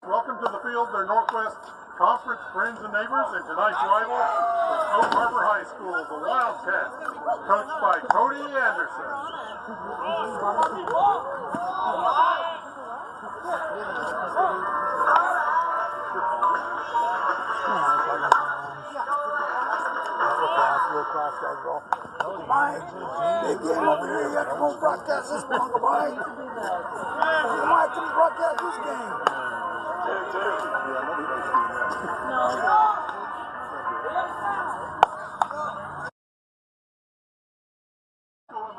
Welcome to the field, their Northwest Conference friends and neighbors, and tonight's rival is Oak Harbor High School, the Wildcats, coached by Cody Anderson. Mike, hey, get over here. You got to come on broadcast this one, Mike. Mike, come broadcast this game. The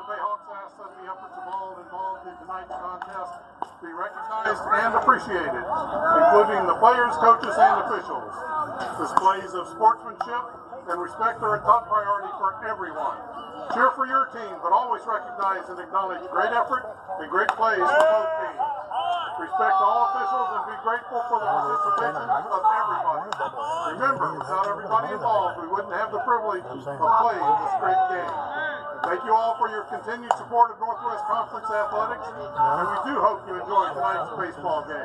Bayhawks ask that the efforts of all involved in tonight's contest be recognized and appreciated, including the players, coaches, and officials. Displays of sportsmanship and respect are a top priority for everyone. Cheer for your team, but always recognize and acknowledge great effort and great plays for both teams. Respect all officials and be grateful for the participation of everybody. Remember, without everybody involved, we wouldn't have the privilege of playing this great game. Thank you all for your continued support of Northwest Conference Athletics, and we do hope you enjoy tonight's baseball game.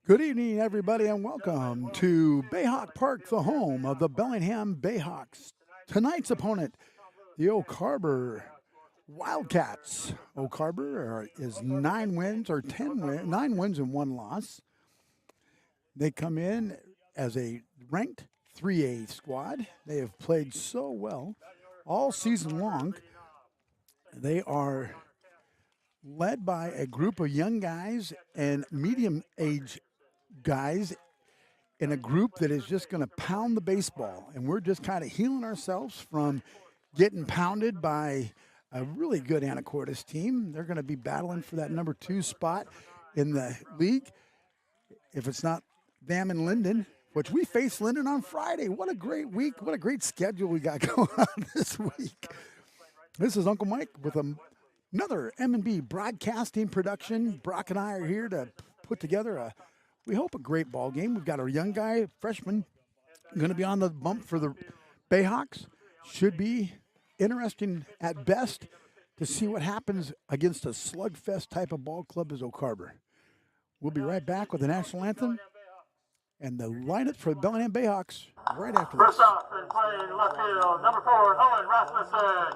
Good evening, everybody, and welcome to Bayhawk Park, the home of the Bellingham Bayhawks. Tonight's opponent, the Oak Harbor Wildcats. Oak Harbor is 9 wins and 1 loss. They come in as a ranked 3A squad. They have played so well all season long. They are led by a group of young guys and medium-age guys in a group that is just going to pound the baseball. And we're just kind of healing ourselves from getting pounded by a really good Anacortes team. They're going to be battling for that number 2 spot in the league. If it's not them and Linden, which we face Linden on Friday. What a great week. What a great schedule we got going on this week. This is Uncle Mike with another M&B broadcasting production. Brock and I are here to put together we hope, a great ball game. We've got our young guy, freshman, going to be on the bump for the Bayhawks. Should be interesting at best to see what happens against a slugfest type of ball club as Oak Harbor. We'll be right back with the national anthem and the lineup for the Bellingham Bayhawks right after this. First off, and playing left field, number 4, Owen Rasmussen.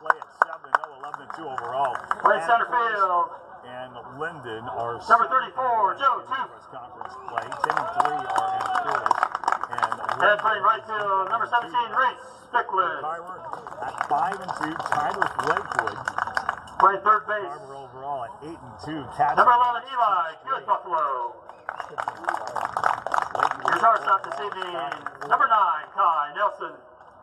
Play at 7-0, 11-2 overall. Playing center field. And Linden are number 34, Joe Tooth. Conference play. 10 and 3 are in Phyllis. And playing right field, number 17, Reese Spickland. At 5 and 2, tied with Lakewood. Playing third base. Carver overall at 8 and 2. Number 11, Eli, good Buffalo. Your shortstop this evening, number 9, Kai Nelson.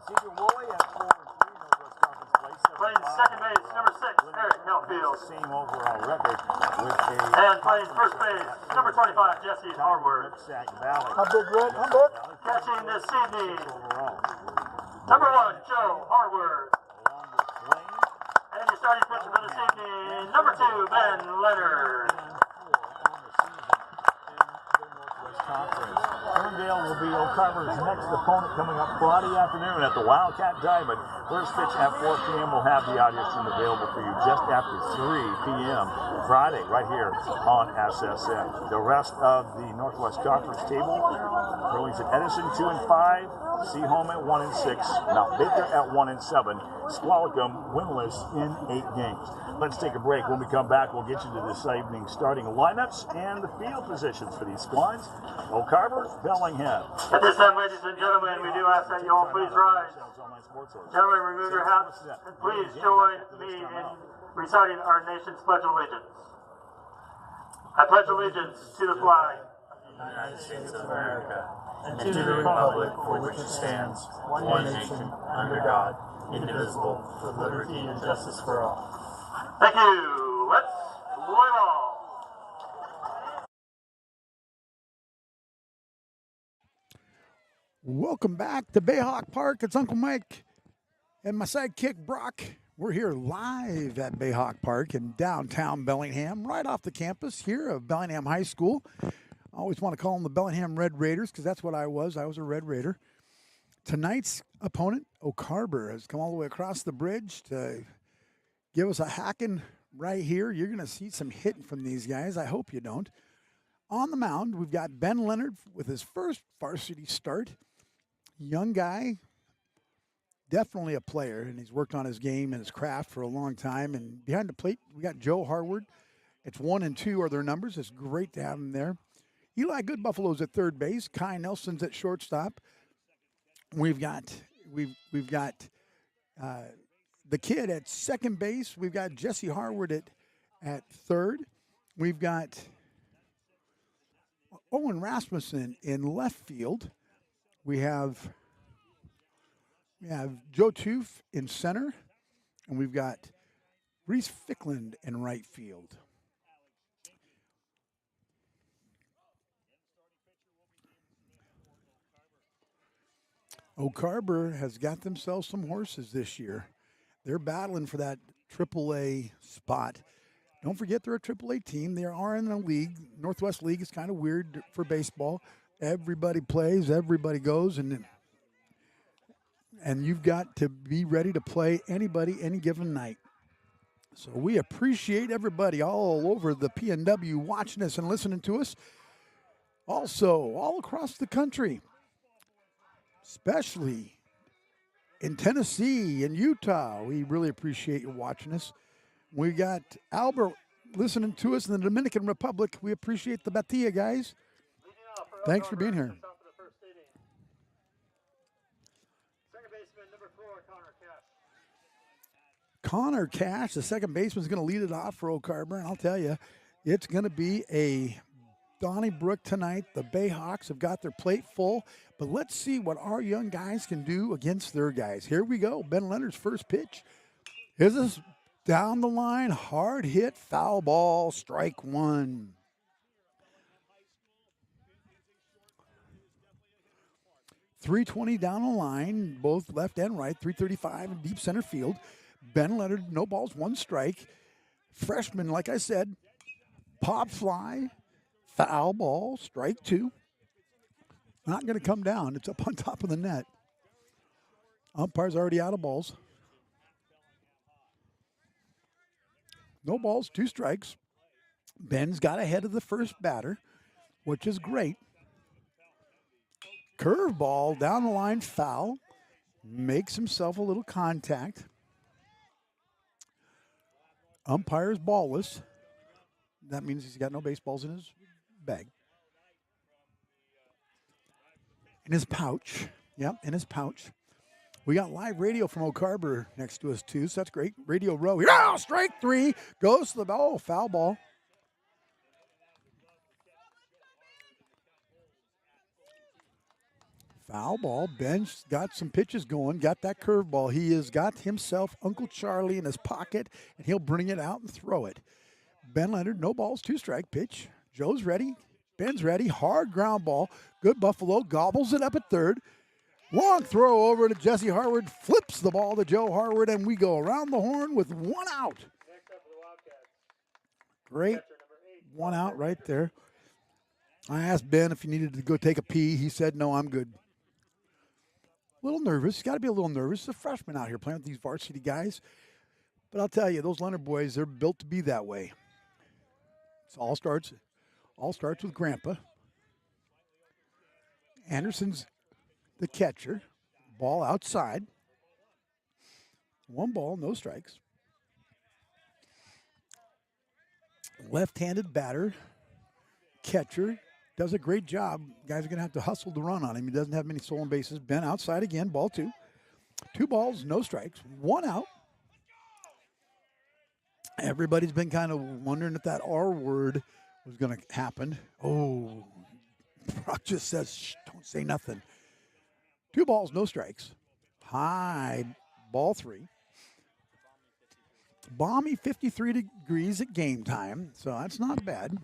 Cedar Woolley at 4 and 3, Northwest Conference play. Playing second base, number 6, Eric Melfield. Same overall record with and playing first base, number 25, Jesse Harward. I'm big, Red. I'm big. Catching this evening, number 1, Joe Harward. And your starting pitcher for this evening, number 2, Ben Leonard. Ferndale will be Oak Harbor's next opponent coming up Friday afternoon at the Wildcat Diamond. First pitch at 4 p.m. We'll have the audio stream available for you just after 3 p.m. Friday right here on SSN. The rest of the Northwest Conference table, Burlington Edison 2 and 5, Seaholm at 1 and 6, Mount Baker at 1 and 7, Squalicum winless in 8 games. Let's take a break. When we come back, we'll get you to this evening's starting lineups and the field positions for these squads. Oak Harbor, Bellingham. At this time, ladies and gentlemen, we do ask that you all please rise. Gentlemen, remove your hats and please join me in reciting our nation's Pledge of Allegiance. I pledge allegiance to the flag of the United States of America and to the republic for which it stands, one nation, under God, indivisible, with liberty and justice for all. Thank you. Let's play ball. Welcome back to Bayhawk Park. It's Uncle Mike and my sidekick Brock. We're here live at Bayhawk Park in downtown Bellingham, right off the campus here of Bellingham High School. I always want to call them the Bellingham Red Raiders because that's what I was. I was a Red Raider. Tonight's opponent, Oak Harbor, has come all the way across the bridge to give us a hacking right here. You're going to see some hitting from these guys. I hope you don't. On the mound, we've got Ben Leonard with his first varsity start. Young guy, definitely a player, and he's worked on his game and his craft for a long time. And behind the plate, we got Joe Harward. It's 1 and 2 are their numbers. It's great to have him there. Eli Good Buffalo's at third base. Kai Nelson's at shortstop. We've got the kid at second base. We've got Jesse Harward at third. We've got Owen Rasmussen in left field. We have Joe Tooth in center, and we've got Reese Fickland in right field. Oak Harbor has got themselves some horses this year. They're battling for that AAA spot. Don't forget they're a AAA team. They are in a league. Northwest League is kind of weird for baseball. Everybody plays, everybody goes, and you've got to be ready to play anybody any given night. So we appreciate everybody all over the PNW watching us and listening to us. Also, all across the country, especially in Tennessee and Utah. We really appreciate you watching us. We got Albert listening to us in the Dominican Republic. We appreciate the Batilla guys. Thanks for being here. Second baseman, number 4, Connor Cash. Cash. Connor Cash, the second baseman, is going to lead it off for Oak Harbor, and I'll tell you, it's going to be a Donnybrook tonight. The Bayhawks have got their plate full, but let's see what our young guys can do against their guys. Here we go. Ben Leonard's first pitch. Here's this down the line, hard hit, foul ball, strike one. 320 down the line, both left and right, 335 in deep center field. Ben Leonard, no balls, one strike. Freshman, like I said, pop fly, foul ball, strike two. Not going to come down. It's up on top of the net. Umpire's already out of balls. No balls, two strikes. Ben's got ahead of the first batter, which is great. Curveball down the line, foul. Makes himself a little contact. Umpire's ballless. That means he's got no baseballs in his bag. In his pouch. Yep, in his pouch. We got live radio from Oak Harbor next to us, too, so that's great. Radio row here. Oh, strike three. Goes to the ball. Oh, foul ball. Foul ball. Ben's got some pitches going. Got that curveball. He has got himself Uncle Charlie in his pocket, and he'll bring it out and throw it. Ben Leonard, no balls, two strike pitch. Joe's ready. Ben's ready. Hard ground ball. Good Buffalo. Gobbles it up at third. Long throw over to Jesse Harward. Flips the ball to Joe Harward, and we go around the horn with one out. Great. One out right there. I asked Ben if he needed to go take a pee. He said, no, I'm good. A little nervous. Got to be a little nervous. He's a freshman out here playing with these varsity guys. But I'll tell you, those Leonard boys, they're built to be that way. It all starts with Grandpa. Anderson's the catcher. Ball outside. One ball, no strikes. Left-handed batter. Catcher. Does a great job. Guys are going to have to hustle to run on him. He doesn't have many stolen bases. Ben outside again. Ball two. Two balls, no strikes. One out. Everybody's been kind of wondering if that R word was going to happen. Oh, Brock just says, shh, don't say nothing. Two balls, no strikes. High, ball three. Balmy 53 degrees at game time, so that's not bad.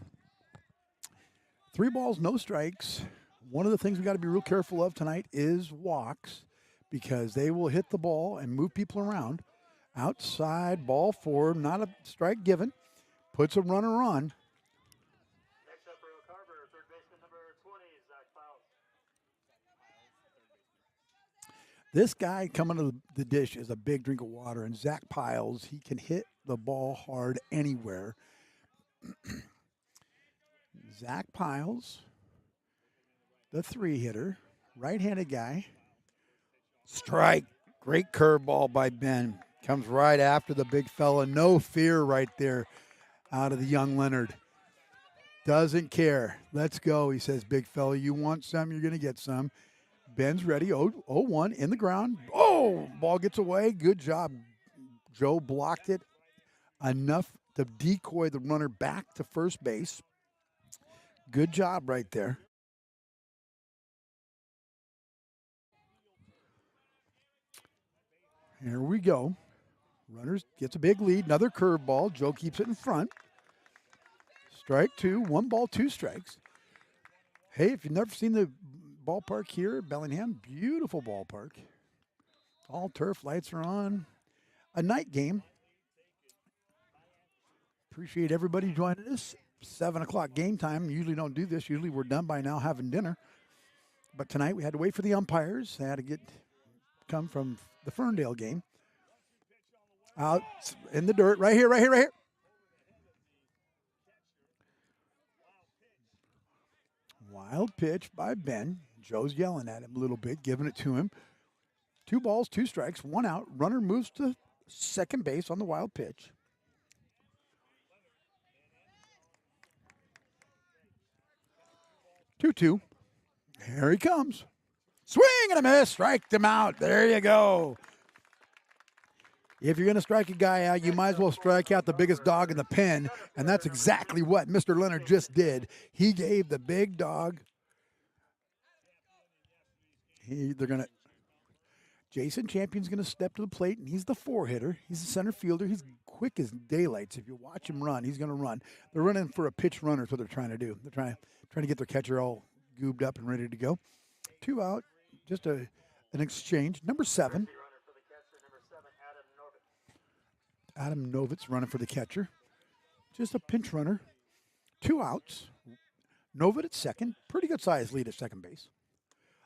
Three balls, no strikes. One of the things we got to be real careful of tonight is walks, because they will hit the ball and move people around. Outside, ball four, not a strike given. Puts a runner on. Next up for Oak Harbor, third baseman number 20, Zach Fowles. This guy coming to the dish is a big drink of water, and Zach Piles, he can hit the ball hard anywhere. Zach Piles, the three-hitter, right-handed guy. Strike. Great curveball by Ben. Comes right after the big fella. No fear right there out of the young Leonard. Doesn't care. Let's go, he says, big fella. You want some, you're going to get some. Ben's ready. 0-1 in the ground. Oh, ball gets away. Good job. Joe blocked it enough to decoy the runner back to first base. Good job right there. Here we go. Runners gets a big lead. Another curveball. Joe keeps it in front. Strike two. One ball, two strikes. Hey, if you've never seen the ballpark here at Bellingham, beautiful ballpark. All turf, lights are on. A night game. Appreciate everybody joining us. 7 o'clock game time. Usually don't do this. Usually we're done by now having dinner. But tonight we had to wait for the umpires. They had to come from the Ferndale game. Out in the dirt. Right here. Wild pitch by Ben. Joe's yelling at him a little bit, giving it to him. 2 balls, 2 strikes, 1 out. Runner moves to second base on the wild pitch. Two. Here he comes. Swing and a miss. Strike them out. There you go. If you're going to strike a guy out, you might as well strike out the biggest dog in the pen, and that's exactly what Mr. Leonard just did. He gave the big dog. Jason Champion's going to step to the plate, and he's the 4-hitter. He's the center fielder. He's quick as daylight. So if you watch him run, he's going to run. They're running for a pitch runner is what they're trying to do. They're trying to get their catcher all goobed up and ready to go. 2 out. just an exchange. Number 7. Adam Novitz running for the catcher. Just a pinch runner. 2 outs. Novit at second. Pretty good size lead at second base.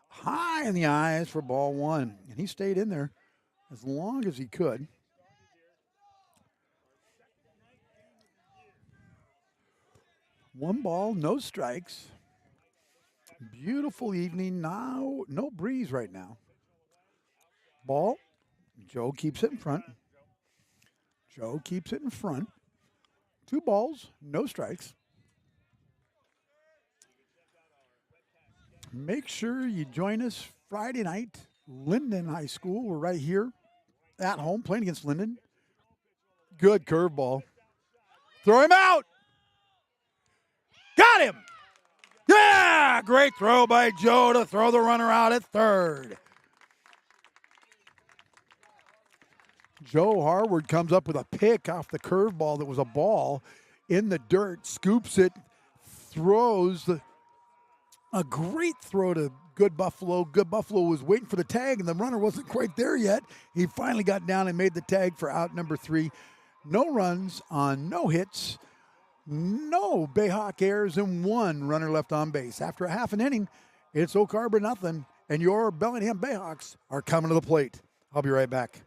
High in the eyes for ball 1. And he stayed in there as long as he could. One ball, no strikes. Beautiful evening now. No breeze right now. Ball. Joe keeps it in front. Joe keeps it in front. 2 balls, no strikes. Make sure you join us Friday night. Linden High School. We're right here at home playing against Linden. Good curveball. Throw him out. Got him. Yeah, great throw by Joe to throw the runner out at third. Joe Harward comes up with a pick off the curveball that was a ball in the dirt, scoops it, throws a great throw to Good Buffalo. Good Buffalo was waiting for the tag, and the runner wasn't quite there yet. He finally got down and made the tag for out number 3. No runs on no hits. No Bayhawk errors and 1 runner left on base. After a half an inning, it's Oak Harbor nothing, and your Bellingham Bayhawks are coming to the plate. I'll be right back.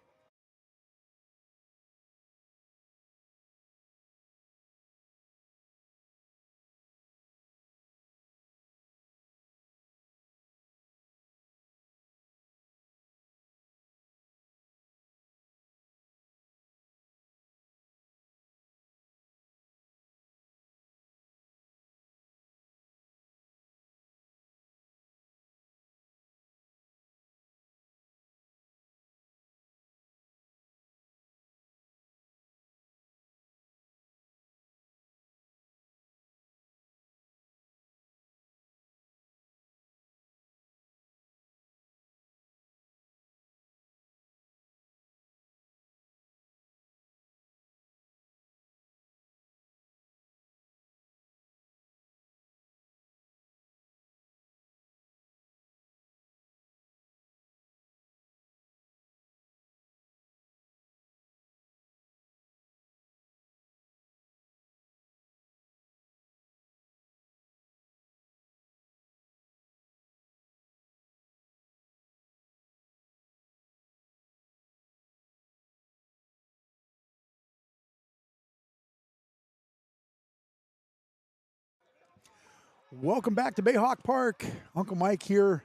Welcome back to Bayhawk Park. Uncle Mike here,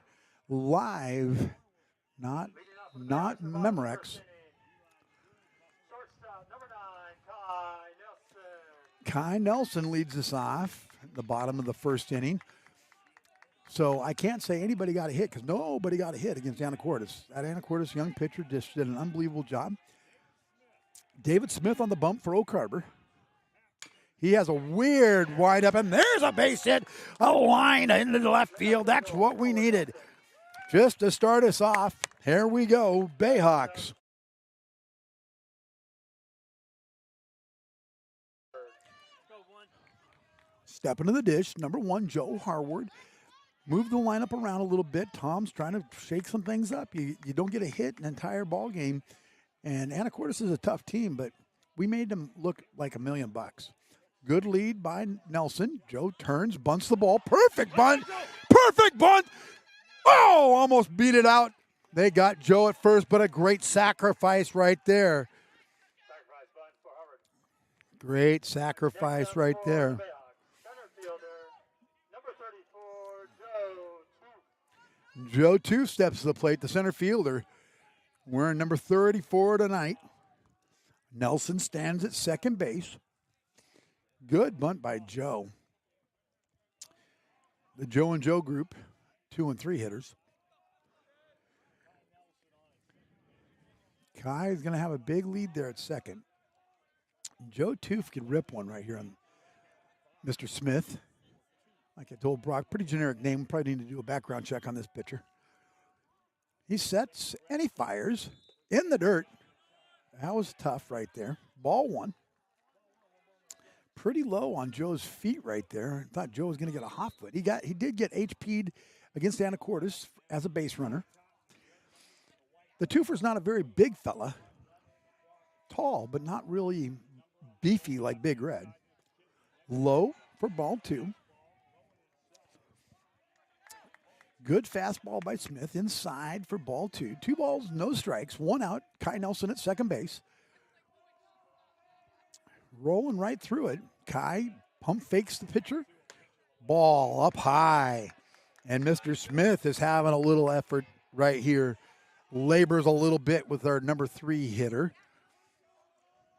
live, not Memorex. Kai Nelson leads us off at the bottom of the first inning. So I can't say anybody got a hit because nobody got a hit against Anacortes. That Anacortes young pitcher just did an unbelievable job. David Smith on the bump for Oak Harbor. He has a weird windup, and there's a base hit, a line into the left field. That's what we needed. Just to start us off, here we go, Bayhawks. Step into the dish, number 1, Joe Harward. Move the lineup around a little bit. Tom's trying to shake some things up. You don't get a hit an entire ball game. And Anacortes is a tough team, but we made them look like $1 million. Good lead by Nelson. Joe turns, bunts the ball. Perfect bunt. Perfect bunt. Oh, almost beat it out. They got Joe at first, but a great sacrifice right there. Great sacrifice right there. Joe 2 steps to the plate, the center fielder. Wearing number 34 tonight. Nelson stands at second base. Good bunt by Joe. The Joe and Joe group, 2 and 3 hitters. Kai is going to have a big lead there at second. Joe Toof can rip one right here on Mr. Smith. Like I told Brock, pretty generic name. Probably need to do a background check on this pitcher. He sets and he fires in the dirt. That was tough right there. Ball 1. Pretty low on Joe's feet right there. I thought Joe was going to get a hot foot. He did get HP'd against Anacortes as a base runner. The twofer's not a very big fella. Tall, but not really beefy like Big Red. Low for ball 2. Good fastball by Smith. Inside for ball 2. 2 balls, no strikes. 1 out. Kai Nelson at second base. Rolling right through it. Kai pump fakes the pitcher. Ball up high. And Mr. Smith is having a little effort right here. Labors a little bit with our number 3 hitter.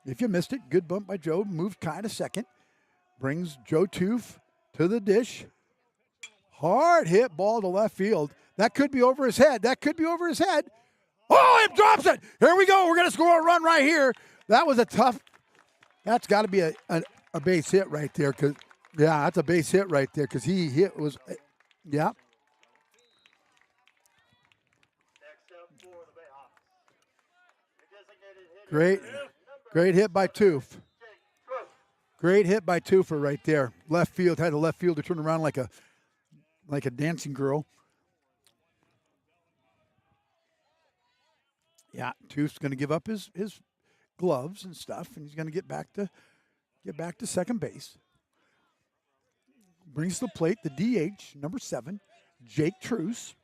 If you missed it, good bump by Joe. Moved Kai to second. Brings Joe Toof to the dish. Hard hit ball to left field. That could be over his head. That could be over his head. Oh, he drops it. Here we go. We're going to score a run right here. That was a tough. That's got to be a base hit right there. Yeah, that's a base hit right there because he hit was, yeah. Great hit by Toof. Great hit by Toofer right there. Left field, had the left fielder turn around like a dancing girl. Yeah, Toof's going to give up his gloves and stuff, and he's going to get back to second base. Brings to the plate the DH, number 7, Jake Truce.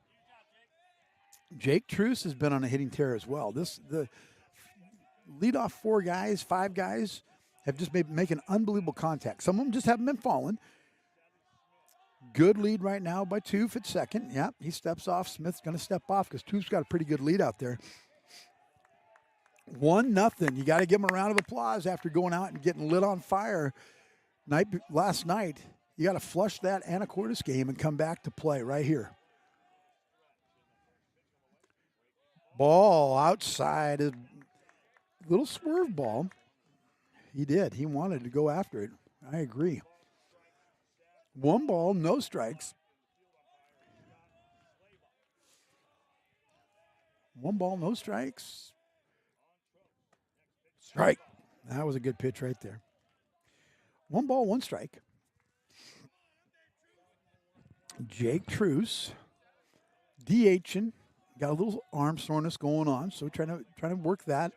Jake Truce has been on a hitting tear as well. The leadoff 4 guys, 5 guys have just making unbelievable contact. Some of them just haven't been falling. Good lead right now by Toof at second. Yep, he steps off. Smith's going to step off because Toof's got a pretty good lead out there. 1-0. You got to give him a round of applause after going out and getting lit on fire last night. You got to flush that Anacortes game and come back to play right here. Ball outside, a little swerve ball. He did. He wanted to go after it. I agree. 1 ball, no strikes. 1 ball, no strikes. Strike. That was a good pitch right there. 1 ball, 1 strike. Jake Truce, DHing, got a little arm soreness going on, so trying to work that.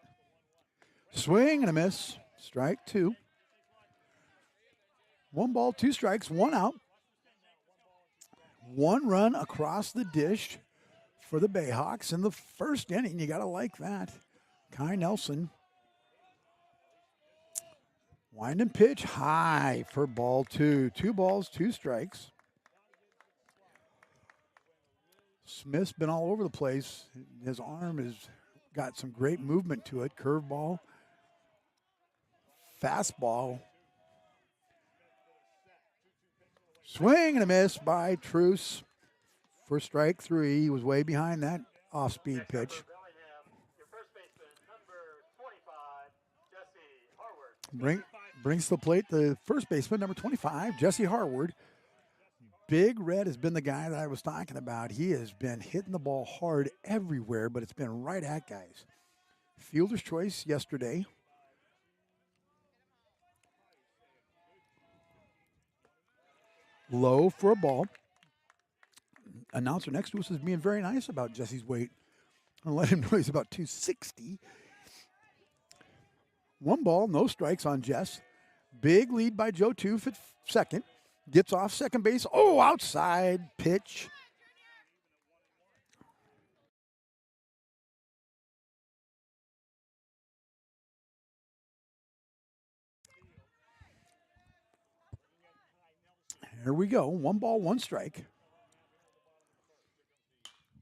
Swing and a miss. Strike 2. 1 ball, 2 strikes, 1 out. 1 run across the dish for the Bayhawks in the first inning. You got to like that. Kai Nelson. Wind and pitch high for ball 2. 2 balls, 2 strikes. Smith's been all over the place. His arm has got some great movement to it. Curveball. Fastball. Swing and a miss by Truce for strike 3. He was way behind that off-speed pitch. Brings to the plate the first baseman, number 25, Jesse Harward. Big Red has been the guy that I was talking about. He has been hitting the ball hard everywhere, but it's been right at guys. Fielder's choice yesterday. Low for a ball. Announcer next to us is being very nice about Jesse's weight. I'll let him know he's about 260. 1 ball, no strikes on Jess. Big lead by Joe Toof at second. Gets off second base. Oh, outside pitch. Here we go. 1 ball, 1 strike.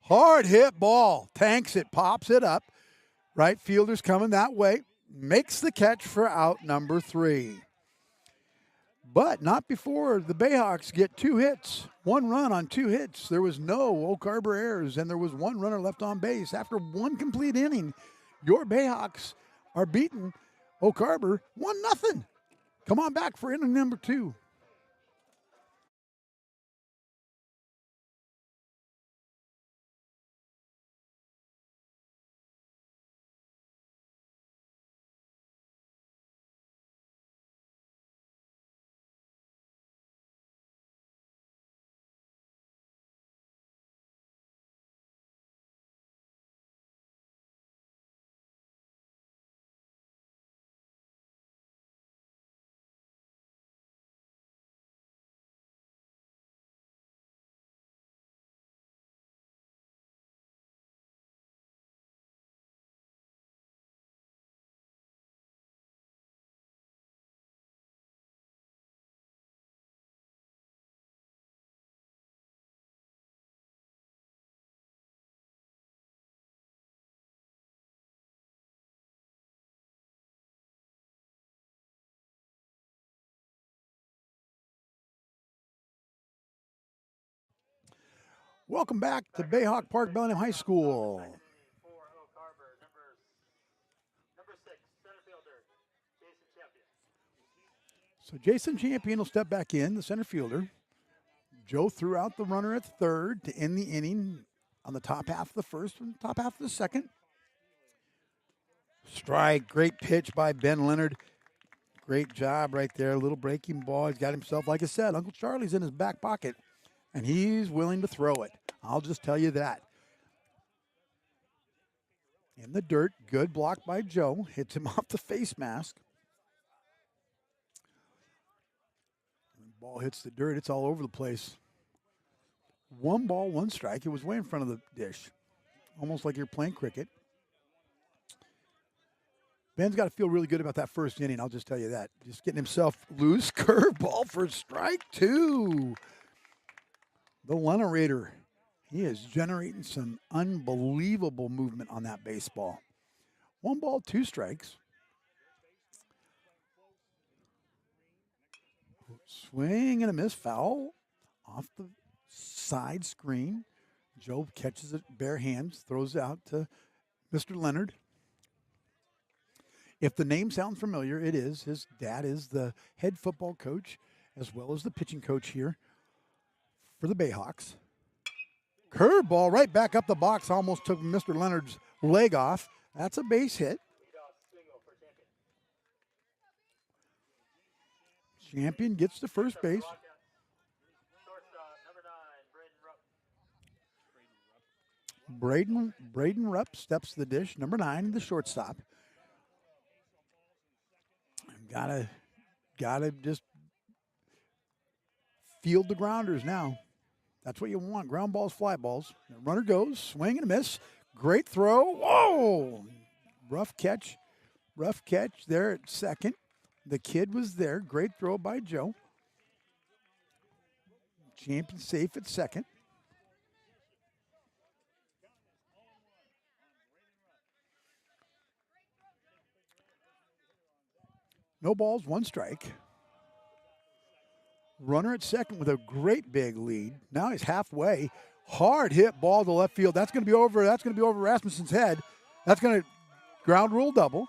Hard hit ball. Tanks it, pops it up. Right fielder's coming that way. Makes the catch for out number 3. But not before the Bayhawks get 2 hits. 1 run on 2 hits. There was no Oak Harbor errors, and there was 1 runner left on base. After 1 complete inning, your Bayhawks are beating Oak Harbor 1-0. Come on back for inning number 2. Welcome back to Bayhawk Park, Bellingham High School. For Oak Harbor, number 6, center fielder, Jason Champion. So Jason Champion will step back in, the center fielder. Joe threw out the runner at third to end the inning on the top half of the first and top half of the second. Strike, great pitch by Ben Leonard. Great job right there, little breaking ball. He's got himself, like I said, Uncle Charlie's in his back pocket, and he's willing to throw it. I'll just tell you that. In the dirt, good block by Joe. Hits him off the face mask. When the ball hits the dirt, it's all over the place. 1 ball, 1 strike. It was way in front of the dish. Almost like you're playing cricket. Ben's got to feel really good about that first inning, I'll just tell you that. Just getting himself loose. Curveball for strike 2. The Lenerator. He is generating some unbelievable movement on that baseball. 1 ball, 2 strikes. Swing and a miss, foul off the side screen. Joe catches it bare hands, throws it out to Mr. Leonard. If the name sounds familiar, it is. His dad is the head football coach as well as the pitching coach here for the Bayhawks. Curveball right back up the box, almost took Mr. Leonard's leg off. That's a base hit. Champion gets to first base. Braden Rupp steps to the dish. Number 9, the shortstop. Gotta just field the grounders now. That's what you want. Ground balls, fly balls. The runner goes, swing and a miss. Great throw. Whoa! Rough catch there at second. The kid was there. Great throw by Joe. Champion safe at second. No balls, 1 strike. Runner at second with a great big lead. Now he's halfway. Hard hit ball to left field. That's going to be over. That's going to be over Rasmussen's head. That's going to ground rule double.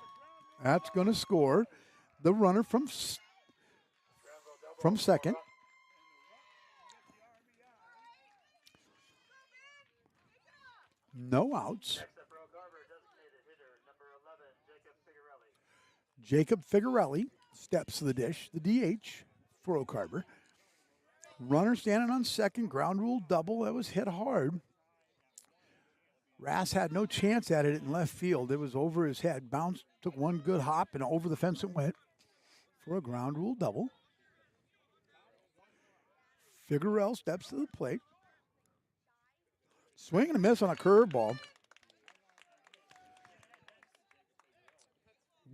That's going to score the runner from second. No outs. Jacob Figarelli steps to the dish, the DH for Oak Harbor. Runner standing on second, ground rule double. That was hit hard. Rass had no chance at it in left field. It was over his head. Bounced, took 1 good hop, and over the fence it went for a ground rule double. Figarelli steps to the plate. Swing and a miss on a curveball.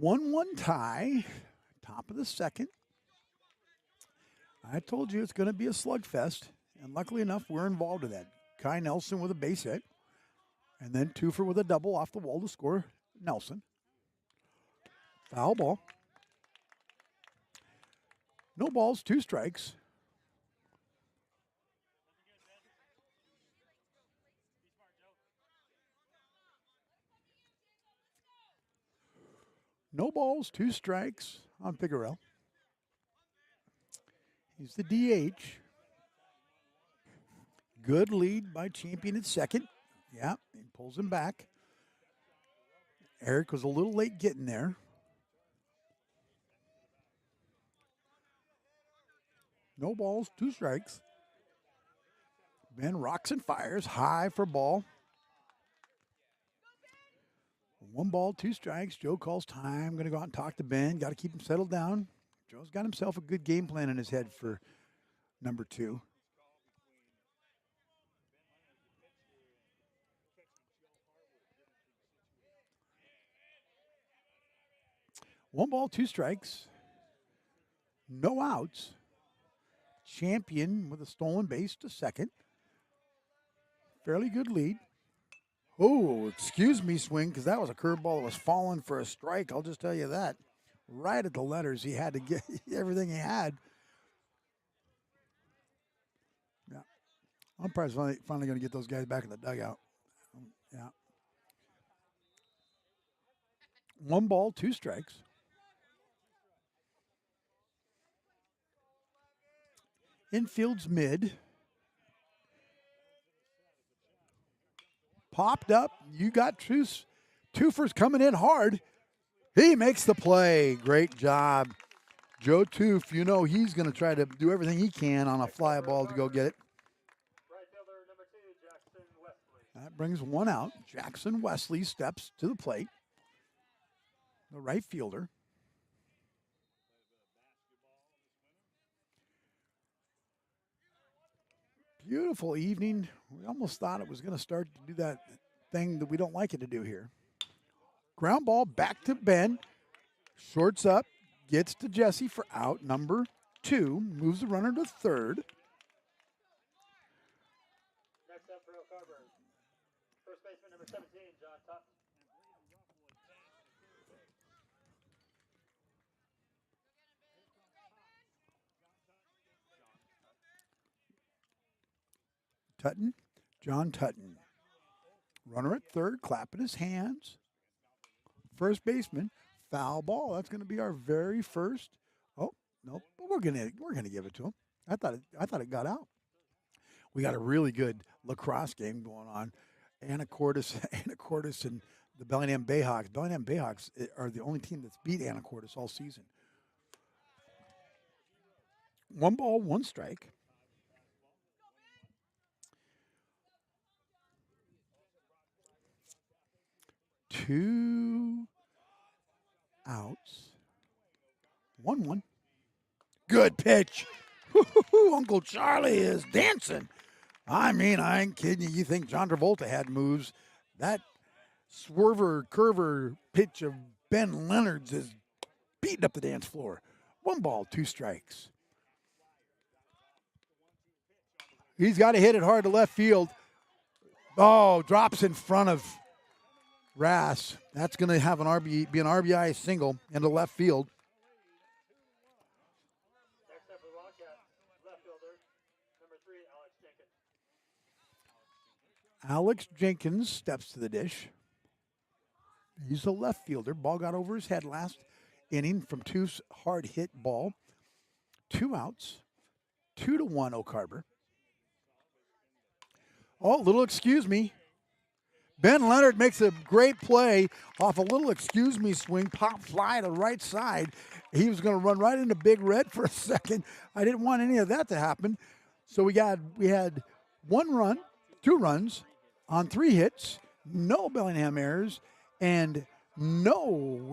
1-1 tie, top of the second. I told you it's going to be a slugfest, and luckily enough, we're involved in that. Kai Nelson with a base hit, and then Toofer with a double off the wall to score Nelson. Foul ball. No balls, 2 strikes. No balls, 2 strikes on Figarelli. He's the DH. Good lead by Champion at second. Yeah, he pulls him back. Eric was a little late getting there. No balls, 2 strikes. Ben rocks and fires, high for ball. 1 ball, 2 strikes. Joe calls time. Going to go out and talk to Ben. Got to keep him settled down. Joe's got himself a good game plan in his head for number 2. One ball, 2 strikes. No outs. Champion with a stolen base to second. Fairly good lead. Oh, excuse me, swing, because that was a curveball that was falling for a strike. I'll just tell you that. Right at the letters. He had to get everything he had. Yeah. Umpire's finally going to get those guys back in the dugout. Yeah. 1 ball, 2 strikes. Infield's mid. Popped up. You got Twofers coming in hard. He makes the play. Great job. Joe Toof, you know he's going to try to do everything he can on a fly ball to go get it. That brings 1 out. Jackson Wesley steps to the plate. The right fielder. Beautiful evening. We almost thought it was going to start to do that thing that we don't like it to do here. Ground ball back to Ben. Shorts up. Gets to Jesse for out number 2. Moves the runner to third. Next up for Oak Harbor, first baseman number 17, John Tutton. Tutton, John Tutton. Runner at third, clapping his hands. First baseman, foul ball. That's going to be our very first. Oh no, but we're gonna give it to him. I thought it got out. We got a really good lacrosse game going on. Anacortes and the Bellingham Bayhawks. Bellingham Bayhawks are the only team that's beat Anacortes all season. 1 ball, 1 strike. Two outs. 1-1. Good pitch. Woo-hoo-hoo, Uncle Charlie is dancing. I mean, I ain't kidding you. You think John Travolta had moves. That curver pitch of Ben Leonard's is beating up the dance floor. 1 ball, 2 strikes. He's got to hit it hard to left field. Oh, drops in front of Rass. That's going to have be an RBI single into left field. Next up for Wildcat, left fielder, number 3, Alex Jenkins. Alex Jenkins steps to the dish. He's a left fielder. Ball got over his head last inning from 2 hard hit ball. 2 outs. 2-1 Oak Harbor. Oh, little excuse me. Ben Leonard makes a great play off a little excuse me swing, pop fly to the right side. He was going to run right into Big Red for a second. I didn't want any of that to happen. So we had 1 run, 2 runs on 3 hits, no Bellingham errors, and one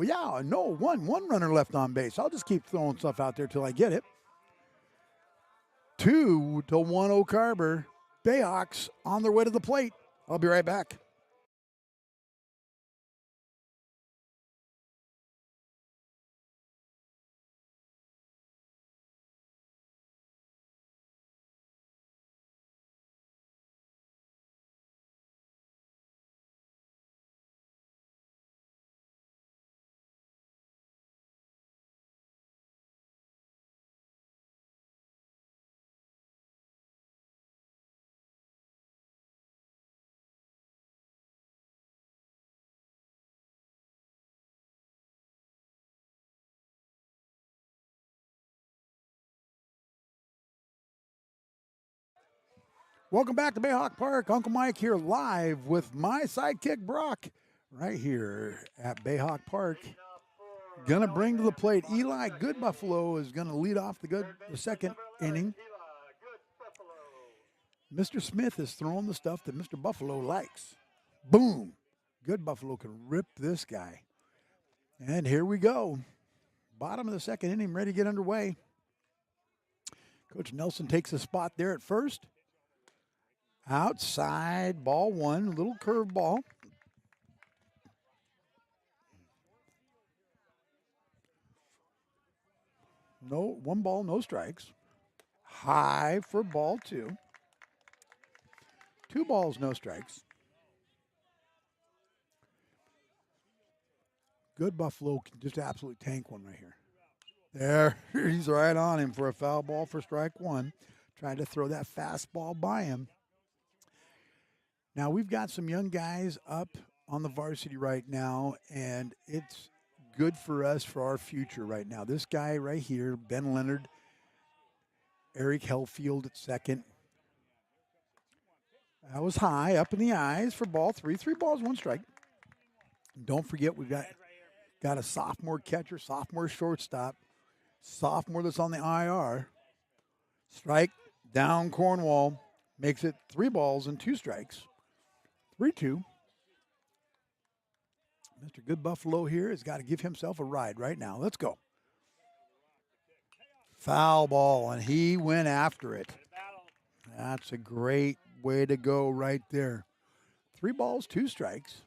runner left on base. I'll just keep throwing stuff out there till I get it. 2-1 Oak Harbor. Bayhawks on their way to the plate. I'll be right back. Welcome back to Bayhawk Park. Uncle Mike here live with my sidekick Brock right here at Bayhawk Park. Gonna bring to the plate Eli Good Buffalo is gonna lead off the second inning. Mr. Smith is throwing the stuff that Mr. Buffalo likes. Boom. Good Buffalo can rip this guy. And here we go. Bottom of the second inning, ready to get underway. Coach Nelson takes a spot there at first. Outside, ball 1, little curve ball. No, 1 ball, no strikes. High for ball 2. 2 balls, no strikes. Good Buffalo can just absolutely tank one right here. There, he's right on him for a foul ball for strike 1. Tried to throw that fastball by him. Now, we've got some young guys up on the varsity right now, and it's good for us for our future right now. This guy right here, Ben Leonard, Eric Hellfield at second. That was high, up in the eyes for ball three. 3 balls, 1 strike. Don't forget, we've got a sophomore catcher, sophomore shortstop, sophomore that's on the IR. Strike, down Cornwall, makes it 3 balls and 2 strikes. 3-2. Mr. Good Buffalo here has got to give himself a ride right now. Let's go. Foul ball, and he went after it. That's a great way to go right there. 3 balls, 2 strikes.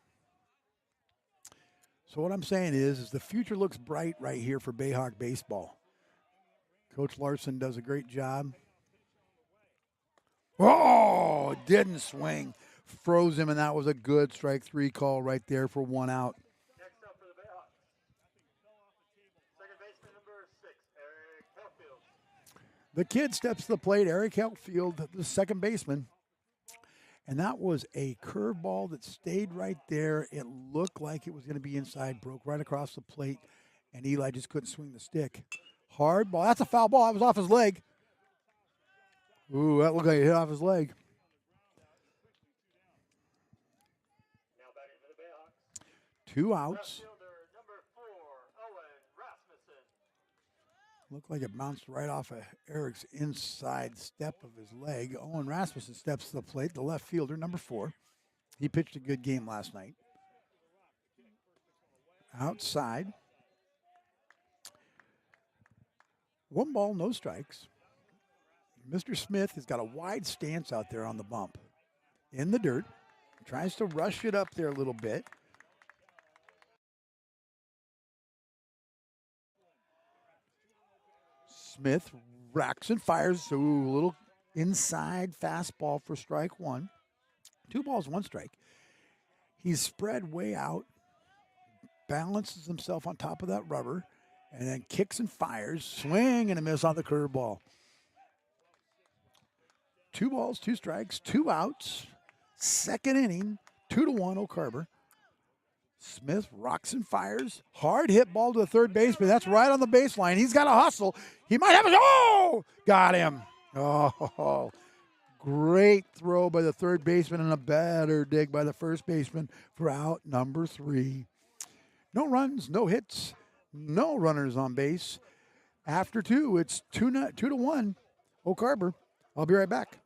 So what I'm saying is the future looks bright right here for Bayhawk baseball. Coach Larson does a great job. Oh, didn't swing. Froze him, and that was a good strike 3 call right there for 1 out. Next up for the Bayhawks. Second baseman number 6, Eric Hellfield. The kid steps to the plate, Eric Hellfield, the second baseman. And that was a curveball that stayed right there. It looked like it was going to be inside, broke right across the plate, and Eli just couldn't swing the stick. Hard ball. That's a foul ball. That was off his leg. Ooh, that looked like it hit off his leg. Now batting for the Bayhawks. 2 outs. Fielder number 4, Owen Rasmussen. Looked like it bounced right off of Eric's inside step of his leg. Owen Rasmussen steps to the plate, the left fielder, number 4. He pitched a good game last night. Outside. 1 ball, no strikes. Mr. Smith has got a wide stance out there on the bump. In the dirt. Tries to rush it up there a little bit. Smith racks and fires. So a little inside fastball for strike 1. 2 balls, 1 strike. He's spread way out. Balances himself on top of that rubber. And then kicks and fires. Swing and a miss on the curveball. 2 balls, 2 strikes, 2 outs. Second inning, 2-1 Oak Harbor. Smith rocks and fires. Hard hit ball to the third baseman. That's right on the baseline. He's got to hustle. He might have it. Oh, got him. Oh, great throw by the third baseman and a better dig by the first baseman for out number 3. No runs, no hits, no runners on base. After 2, it's 2-1 Oak Harbor. I'll be right back.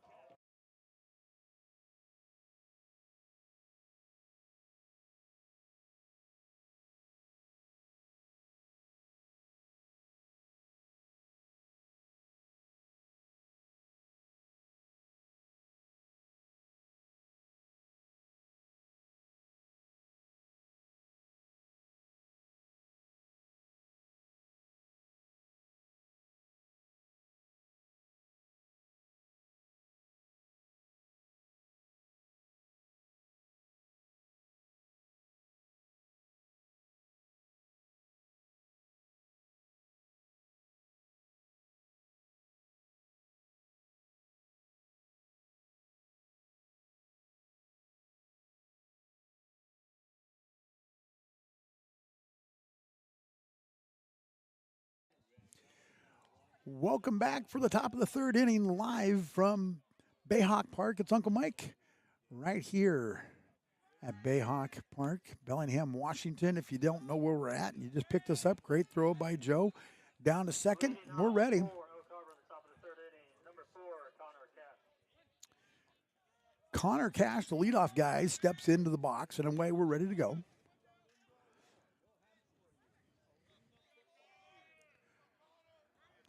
Welcome back for the top of the 3rd inning, live from Bayhawk Park. It's Uncle Mike right here at Bayhawk Park, Bellingham, Washington. If you don't know where we're at and you just picked us up, great throw by Joe. Down to second, we're ready. Oak Harbor in the top of the 3rd inning. Number 4, Connor Cash. Connor Cash, the leadoff guy, steps into the box, and away we're ready to go.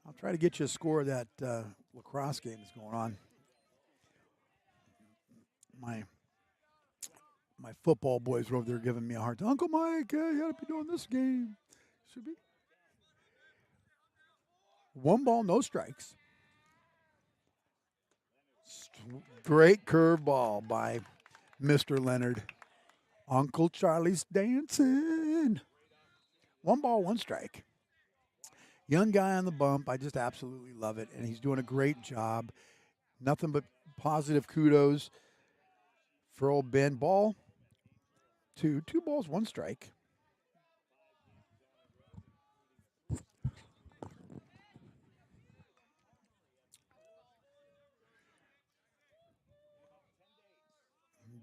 I'll try to get you a score of that lacrosse game that's going on. My football boys are over there giving me a hard time. Uncle Mike, you got to be doing this game. Should be. 1 ball, no strikes. Great curveball by Mr. Leonard. Uncle Charlie's dancing. 1 ball, 1 strike. Young guy on the bump. I just absolutely love it. And he's doing a great job. Nothing but positive kudos for old Ben. Ball two balls, one strike.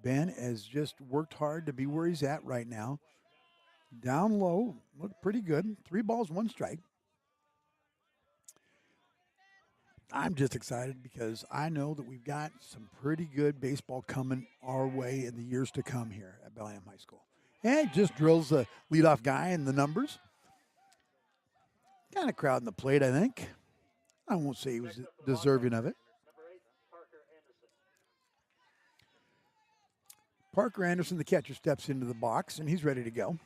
Ben has just worked hard to be where he's at right now. Down low, looked pretty good. 3 balls, 1 strike. I'm just excited because I know that we've got some pretty good baseball coming our way in the years to come here at Bellingham High School. And he just drills the leadoff guy in the numbers. Kind of crowding the plate, I think. I won't say he was deserving of it. Parker Anderson, the catcher, steps into the box, and he's ready to go.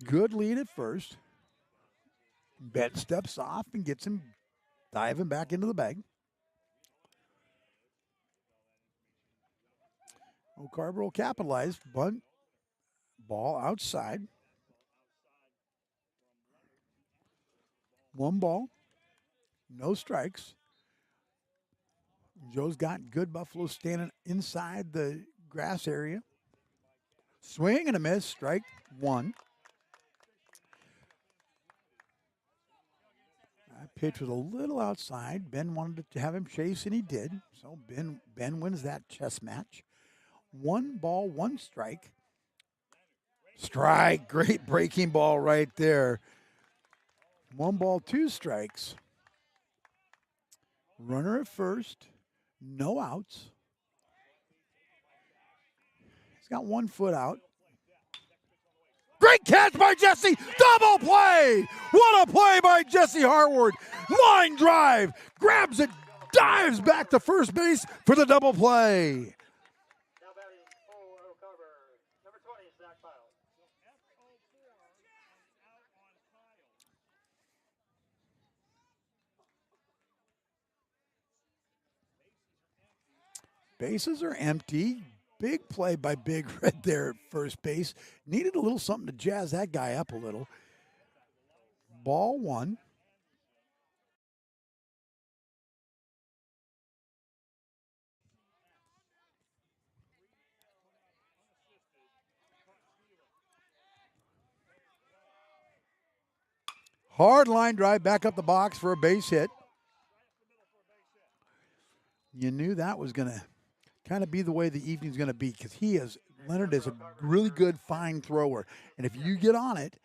Good lead at first. Ben steps off and gets him diving back into the bag. O'Carver will capitalize. Bunt. Ball outside. 1 ball. No strikes. Joe's got good Buffalo standing inside the grass area. Swing and a miss. Strike 1. That pitch was a little outside. Ben wanted to have him chase, and he did. So Ben wins that chess match. 1 ball, 1 strike. Strike. Great breaking ball right there. 1 ball, 2 strikes. Runner at first. No outs. He's got 1 foot out. Great catch by Jesse. Double play. What a play by Jesse Harward. Line drive. Grabs it. Dives back to first base for the double play. Bases are empty. Big play by Big Red there at first base. Needed a little something to jazz that guy up a little. Ball 1. Hard line drive back up the box for a base hit. You knew that was going to kind of be the way the evening's going to be because Leonard is a really good fine thrower. And if you get on it,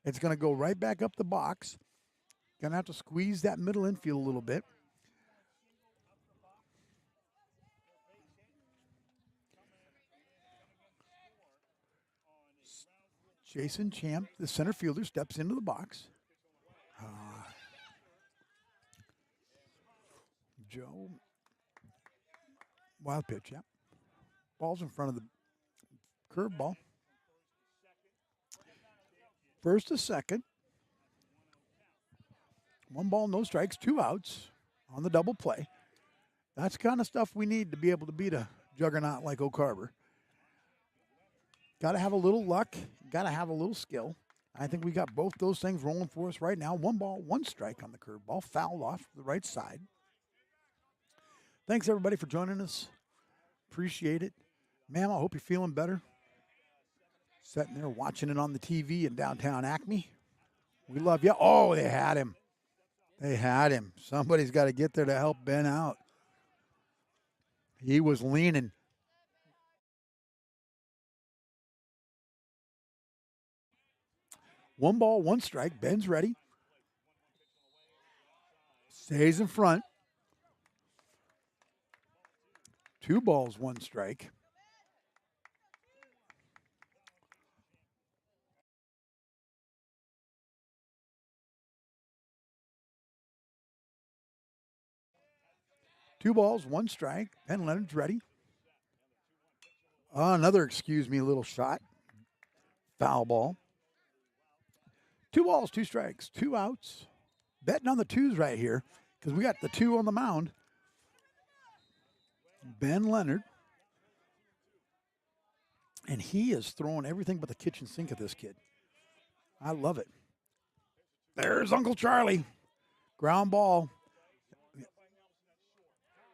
it's going to go right back up the box. Going to have to squeeze that middle infield a little bit. Jason Champ, the center fielder, steps into the box. Joe. Wild pitch, yeah. Ball's in front of the curveball. First to second. 1 ball, no strikes, 2 outs on the double play. That's the kind of stuff we need to be able to beat a juggernaut like O'Carver. Got to have a little luck. Got to have a little skill. I think we got both those things rolling for us right now. 1 ball, 1 strike on the curveball. Fouled off the right side. Thanks, everybody, for joining us. Appreciate it. Ma'am, I hope you're feeling better. Sitting there watching it on the TV in downtown Acme. We love you. Oh, they had him. They had him. Somebody's got to get there to help Ben out. He was leaning. One ball, 1 strike. Ben's ready. Stays in front. 2 balls, 1 strike. Two balls, 1 strike. Ben Leonard's ready. Another, little shot. Foul ball. 2 balls, 2 strikes, 2 outs. Betting on the 2s right here because we got the 2 on the mound. Ben Leonard. And he is throwing everything but the kitchen sink at this kid. I love it. There's Uncle Charlie. Ground ball.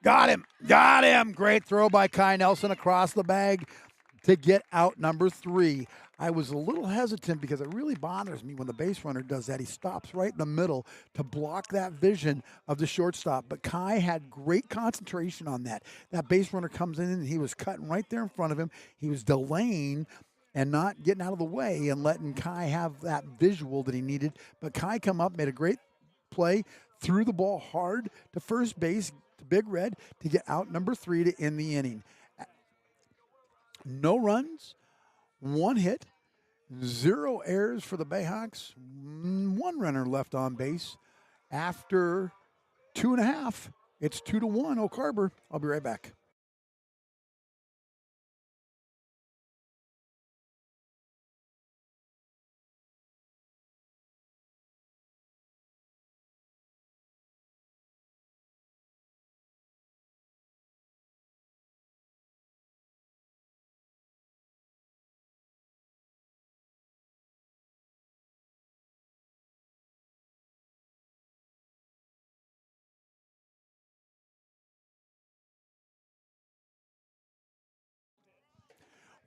Got him. Got him. Great throw by Kai Nelson across the bag to get out number 3. I was a little hesitant because it really bothers me when the base runner does that. He stops right in the middle to block that vision of the shortstop. But Kai had great concentration on that. That base runner comes in and he was cutting right there in front of him. He was delaying and not getting out of the way and letting Kai have that visual that he needed. But Kai come up, made a great play, threw the ball hard to first base, to Big Red, to get out number 3 to end the inning. No runs, 1 hit, 0 errors for the Bayhawks, 1 runner left on base. After 2.5, it's 2-1, Oak Harbor. I'll be right back.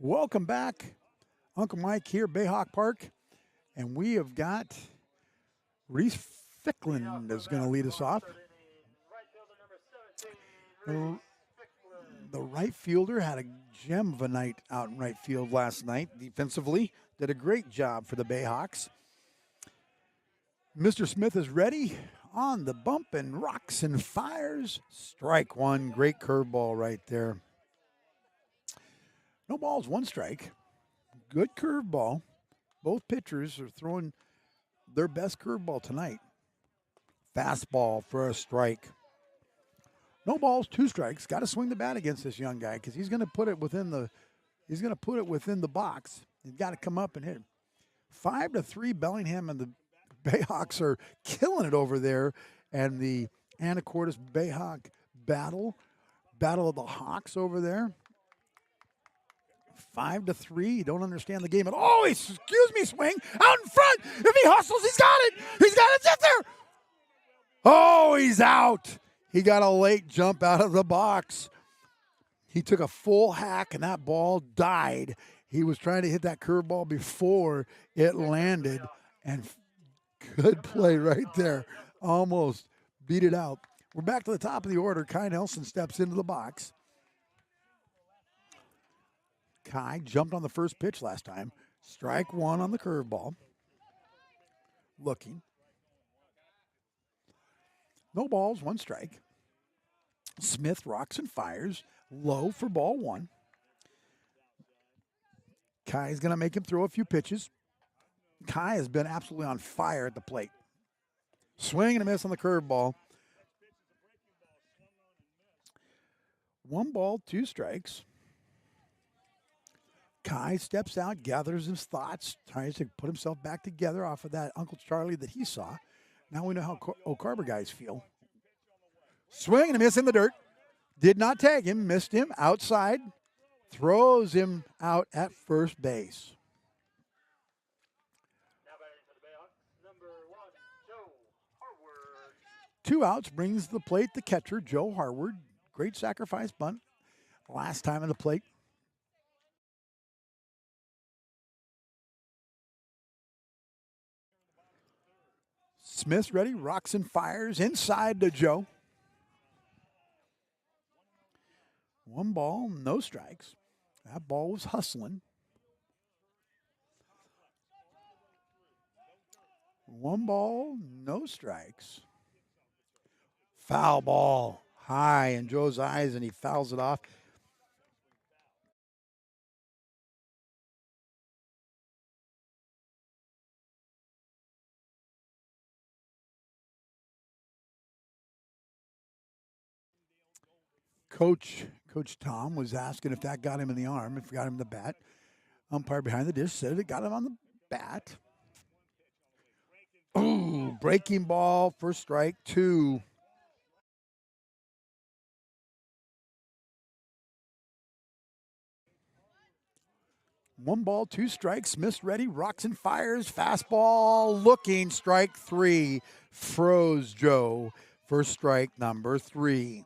Welcome back. Uncle Mike here, Bayhawk Park. And we have got Reese Ficklin is going to lead us off. The right fielder had a gem of a night out in right field last night defensively. Did a great job for the Bayhawks. Mr. Smith is ready on the bump and rocks and fires. Strike 1. Great curveball right there. No balls, 1 strike. Good curveball. Both pitchers are throwing their best curveball tonight. Fastball for a strike. No balls, 2 strikes. Got to swing the bat against this young guy because he's going to put it within the box. He's got to come up and hit it. 5-3. Bellingham and the Bayhawks are killing it over there, and the Anacortes Bayhawk battle of the Hawks over there. 5-3. You don't understand the game at all. Excuse me, swing out in front. If he hustles, he's got it. He's got it. Sit there. Oh, he's out. He got a late jump out of the box. He took a full hack, and that ball died. He was trying to hit that curveball before it landed, and good play right there. Almost beat it out. We're back to the top of the order. Kai Nelson steps into the box. Kai jumped on the first pitch last time. Strike 1 on the curveball. Looking. No balls, 1 strike. Smith rocks and fires. Low for ball 1. Kai's going to make him throw a few pitches. Kai has been absolutely on fire at the plate. Swing and a miss on the curveball. 1 ball, 2 strikes. Kai steps out, gathers his thoughts, tries to put himself back together off of that Uncle Charlie that he saw. Now we know how Oak Harbor guys feel. Swing and a miss in the dirt. Did not tag him, missed him outside. Throws him out at first base. Now batting for the Bayhawks, number 1, Joe Harward. 2 outs brings the plate the catcher, Joe Harward. Great sacrifice bunt. Last time at the plate. Smith ready, rocks and fires inside to Joe. 1 ball, no strikes. That ball was hustling. 1 ball, no strikes. Foul ball high in Joe's eyes, and he fouls it off. Coach Tom was asking if that got him in the arm, if it got him in the bat. Umpire behind the dish said it got him on the bat. Ooh, breaking ball, first strike, 2. 1 ball, 2 strikes. Smith's ready, rocks and fires. Fastball looking, strike 3. Froze Joe for strike number 3.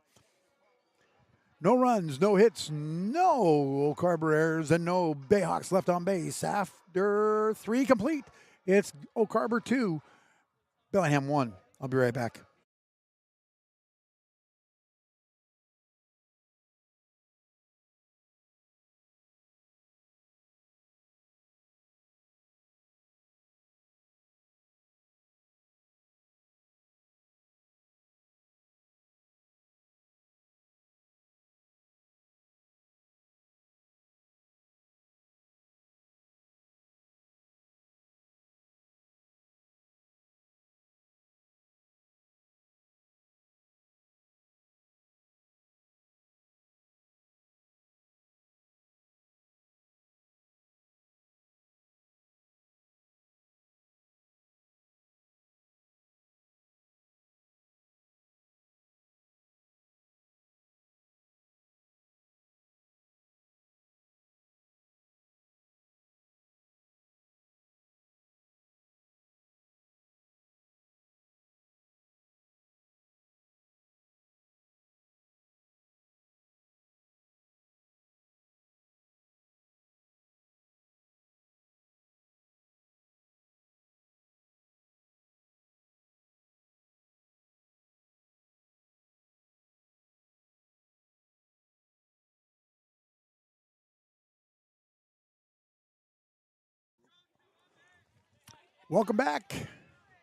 No runs, no hits, no O'Carver errors, and no Bayhawks left on base. After 3 complete, it's O'Carver 2, Bellingham 1. I'll be right back. Welcome back.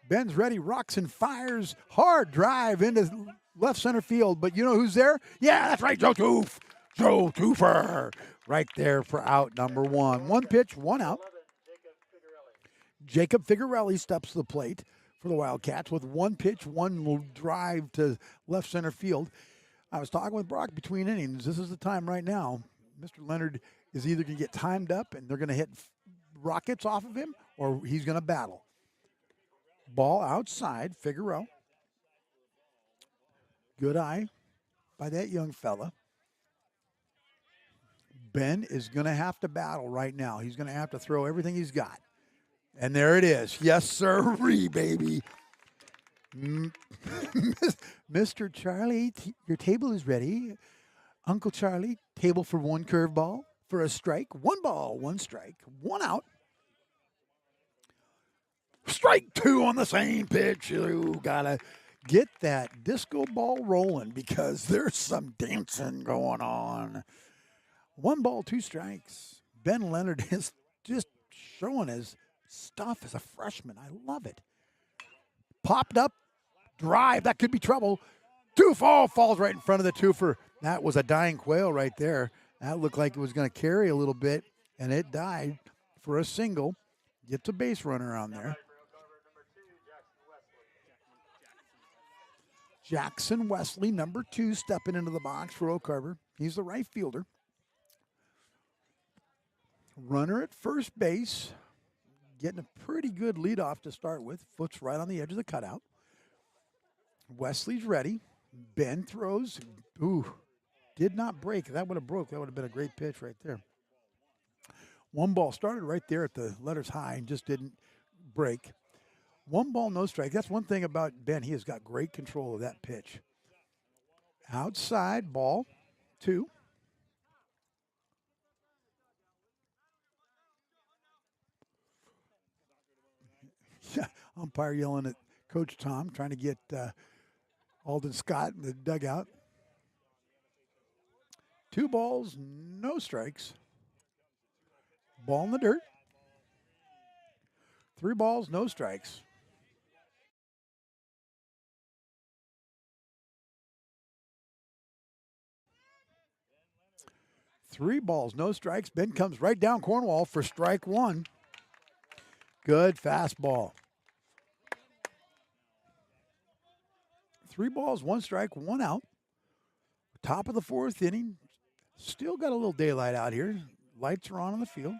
Ben's ready, rocks and fires. Hard drive into left center field. But you know who's there? Yeah, that's right, Joe Toof. Joe Toofer. Right there for out number 1. 1 pitch, 1 out. Jacob Figuarelli steps to the plate for the Wildcats with 1 pitch, 1 drive to left center field. I was talking with Brock between innings. This is the time right now. Mr. Leonard is either going to get timed up and they're going to hit rockets off of him, or he's going to battle. Ball outside, Figueroa. Good eye by that young fella. Ben is going to have to battle right now. He's going to have to throw everything he's got. And there it is. Yes, sirree, baby. Mr. Charlie, your table is ready. Uncle Charlie, table for 1 curveball, for a strike. 1 ball, 1 strike, 1 out. Strike 2 on the same pitch. You gotta get that disco ball rolling because there's some dancing going on. 1 ball, 2 strikes. Ben Leonard is just showing his stuff as a freshman. I love it. Popped up, drive. That could be trouble. Twofer falls right in front of the twofer. That was a dying quail right there. That looked like it was going to carry a little bit, and it died for a single. Gets a base runner on there. Jackson Wesley, number 2, stepping into the box for O'Carver. He's the right fielder. Runner at first base. Getting a pretty good leadoff to start with. Foot's right on the edge of the cutout. Wesley's ready. Ben throws. Ooh, did not break. That would have broke. That would have been a great pitch right there. 1 ball started right there at the letters high and just didn't break. 1 ball, no strike. That's one thing about Ben. He has got great control of that pitch. Outside, ball 2. Umpire yelling at Coach Tom, trying to get Alden Scott in the dugout. 2 balls, no strikes. Ball in the dirt. 3 balls, no strikes. Three balls, no strikes. Ben comes right down Cornwall for strike 1. Good fastball. 3 balls, 1 strike, 1 out. Top of the 4th inning. Still got a little daylight out here. Lights are on the field.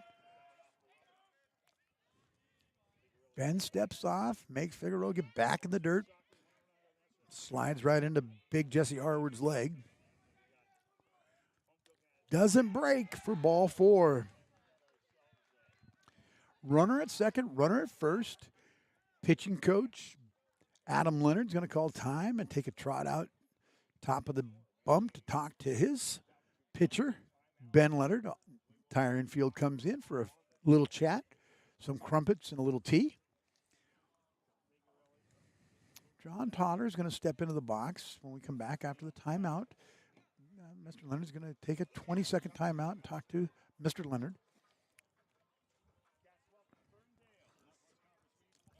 Ben steps off, makes Figueroa get back in the dirt. Slides right into big Jesse Harwood's leg. Doesn't break for ball 4. Runner at second, runner at first. Pitching coach Adam Leonard's going to call time and take a trot out top of the bump to talk to his pitcher, Ben Leonard. Entire infield comes in for a little chat, some crumpets and a little tea. John Totter is going to step into the box when we come back after the timeout. Mr. Leonard's going to take a 20-second timeout and talk to Mr. Leonard.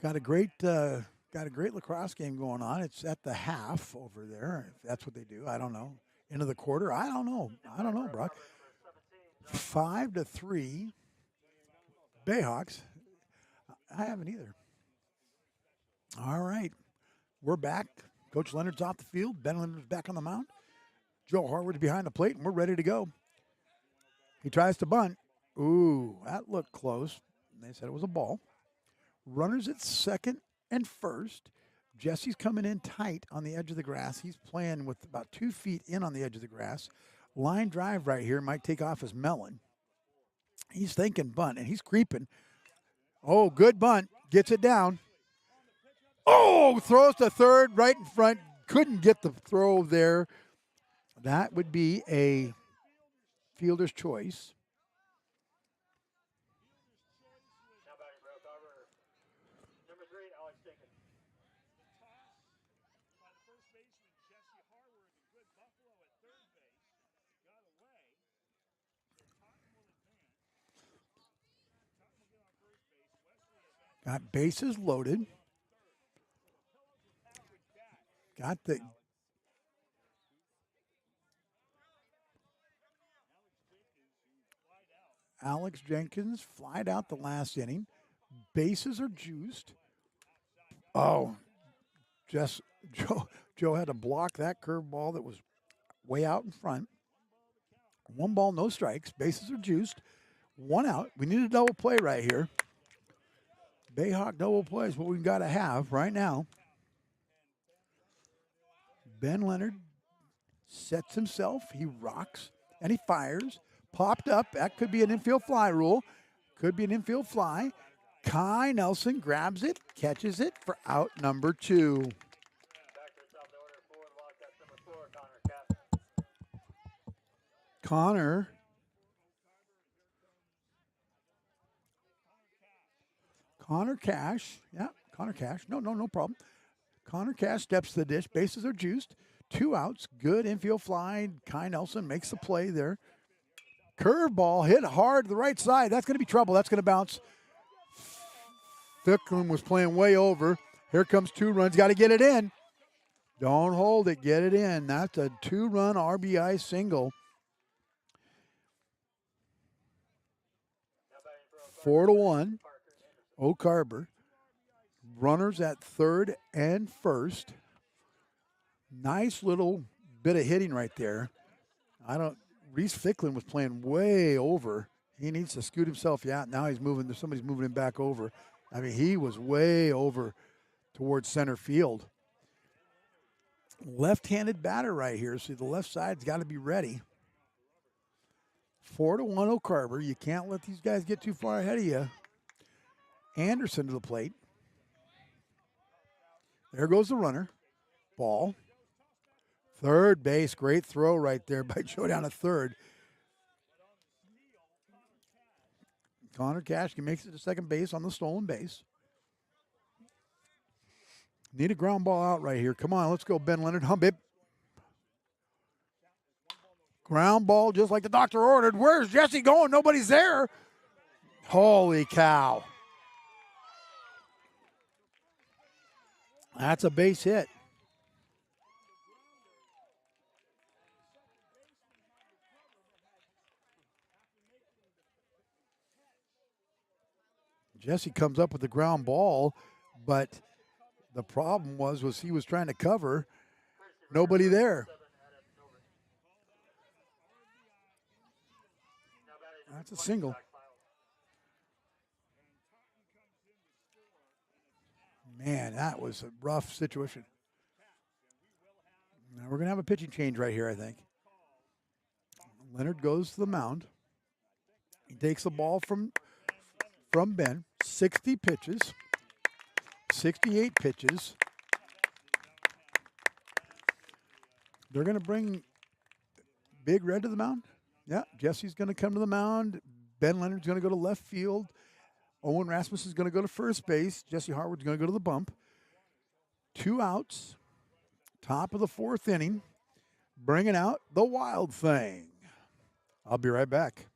Got a great lacrosse game going on. It's at the half over there. If that's what they do, I don't know. Into the quarter, I don't know, Brock. 5-3. Bayhawks. I haven't either. All right, we're back. Coach Leonard's off the field. Ben Leonard's back on the mound. Joe Harwood's behind the plate, and we're ready to go. He tries to bunt. Ooh, that looked close. They said it was a ball. Runners at second and first. Jesse's coming in tight on the edge of the grass. He's playing with about 2 feet in on the edge of the grass. Line drive right here might take off his melon. He's thinking bunt, and he's creeping. Oh, good bunt. Gets it down. Oh, throws to third right in front. Couldn't get the throw there. That would be a fielder's choice. Got bases loaded. Got the Alex Jenkins flied out the last inning. Bases are juiced. Oh, Joe had to block that curveball that was way out in front. 1 ball, no strikes. Bases are juiced. 1 out. We need a double play right here. Bayhawk double play is what we've got to have right now. Ben Leonard sets himself. He rocks, and he fires. Popped up. That could be an infield fly rule. Could be an infield fly. Kai Nelson grabs it, catches it for out number 2. Connor Cash. Yeah, Connor Cash. No problem. Connor Cash steps to the dish. Bases are juiced. 2 outs. Good infield fly. Kai Nelson makes the play there. Curveball hit hard to the right side. That's going to be trouble. That's going to bounce. Ficklin was playing way over. Here comes 2 runs. Got to get it in. Don't hold it. Get it in. That's a 2-run RBI single. 4-1. Oak Harbor. Runners at third and first. Nice little bit of hitting right there. Reese Ficklin was playing way over. He needs to scoot himself. Yeah, now he's moving. Somebody's moving him back over. I mean, he was way over towards center field. Left-handed batter right here. So the left side's got to be ready. 4-1 Oak Harbor. You can't let these guys get too far ahead of you. Anderson to the plate. There goes the runner. Ball. Third base. Great throw right there by Joe down to third. Connor Cash makes it to second base on the stolen base. Need a ground ball out right here. Come on, let's go, Ben Leonard. Hump it. Ground ball just like the doctor ordered. Where's Jesse going? Nobody's there. Holy cow. That's a base hit. Jesse comes up with the ground ball, but the problem was he was trying to cover. Nobody there. That's a single. Man, that was a rough situation. Now we're going to have a pitching change right here, I think. Leonard goes to the mound. He takes the ball from from Ben. 60 pitches. 68 pitches. They're going to bring Big Red to the mound. Yeah, Jesse's going to come to the mound. Ben Leonard's going to go to left field. Owen Rasmussen is going to go to first base. Jesse Hartwood's going to go to the bump. 2 outs. Top of the 4th inning. Bringing out the Wild Thing. I'll be right back.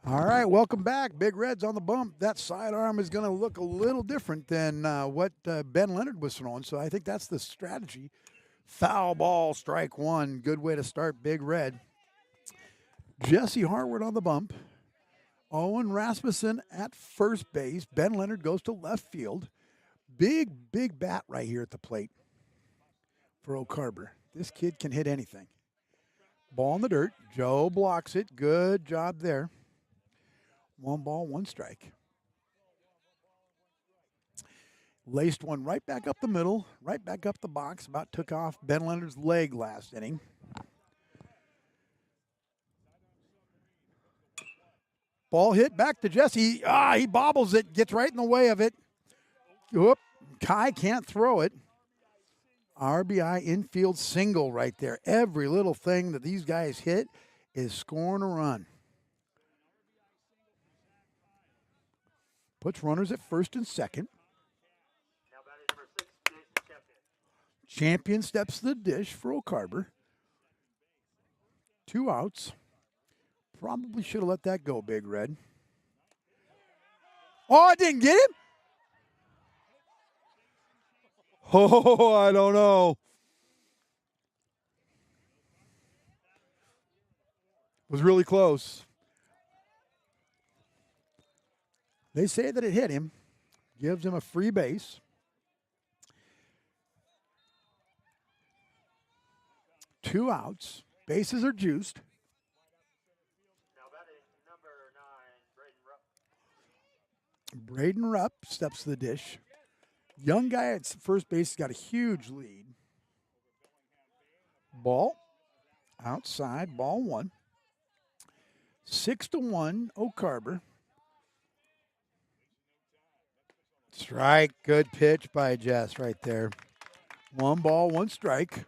All right, welcome back. Big Red's on the bump. That sidearm is going to look a little different than what Ben Leonard was throwing, so I think that's the strategy. Foul ball, strike one. Good way to start Big Red. Jesse Hartwood on the bump. Owen Rasmussen at first base. Ben Leonard goes to left field. Big bat right here at the plate for O'Carver. This kid can hit anything. Ball in the dirt. Joe blocks it. Good job there. 1 ball, 1 strike. Laced one right back up the middle, right back up the box. About took off Ben Leonard's leg last inning. Ball hit back to Jesse. He bobbles it, gets right in the way of it. Whoop. Kai can't throw it. RBI infield single right there. Every little thing that these guys hit is scoring a run. Puts runners at first and second. Champion steps to the dish for O'Carver. 2 outs. Probably should have let that go, Big Red. Oh, I didn't get him? Oh, I don't know. Was really close. They say that it hit him. Gives him a free base. Two outs. Bases are juiced. Now batting number 9, Braden Rupp steps to the dish. Young guy at first base has got a huge lead. Ball. Outside. Ball 1. 6-1, O'Carver. Strike. Good pitch by Jess right there. 1 ball, 1 strike.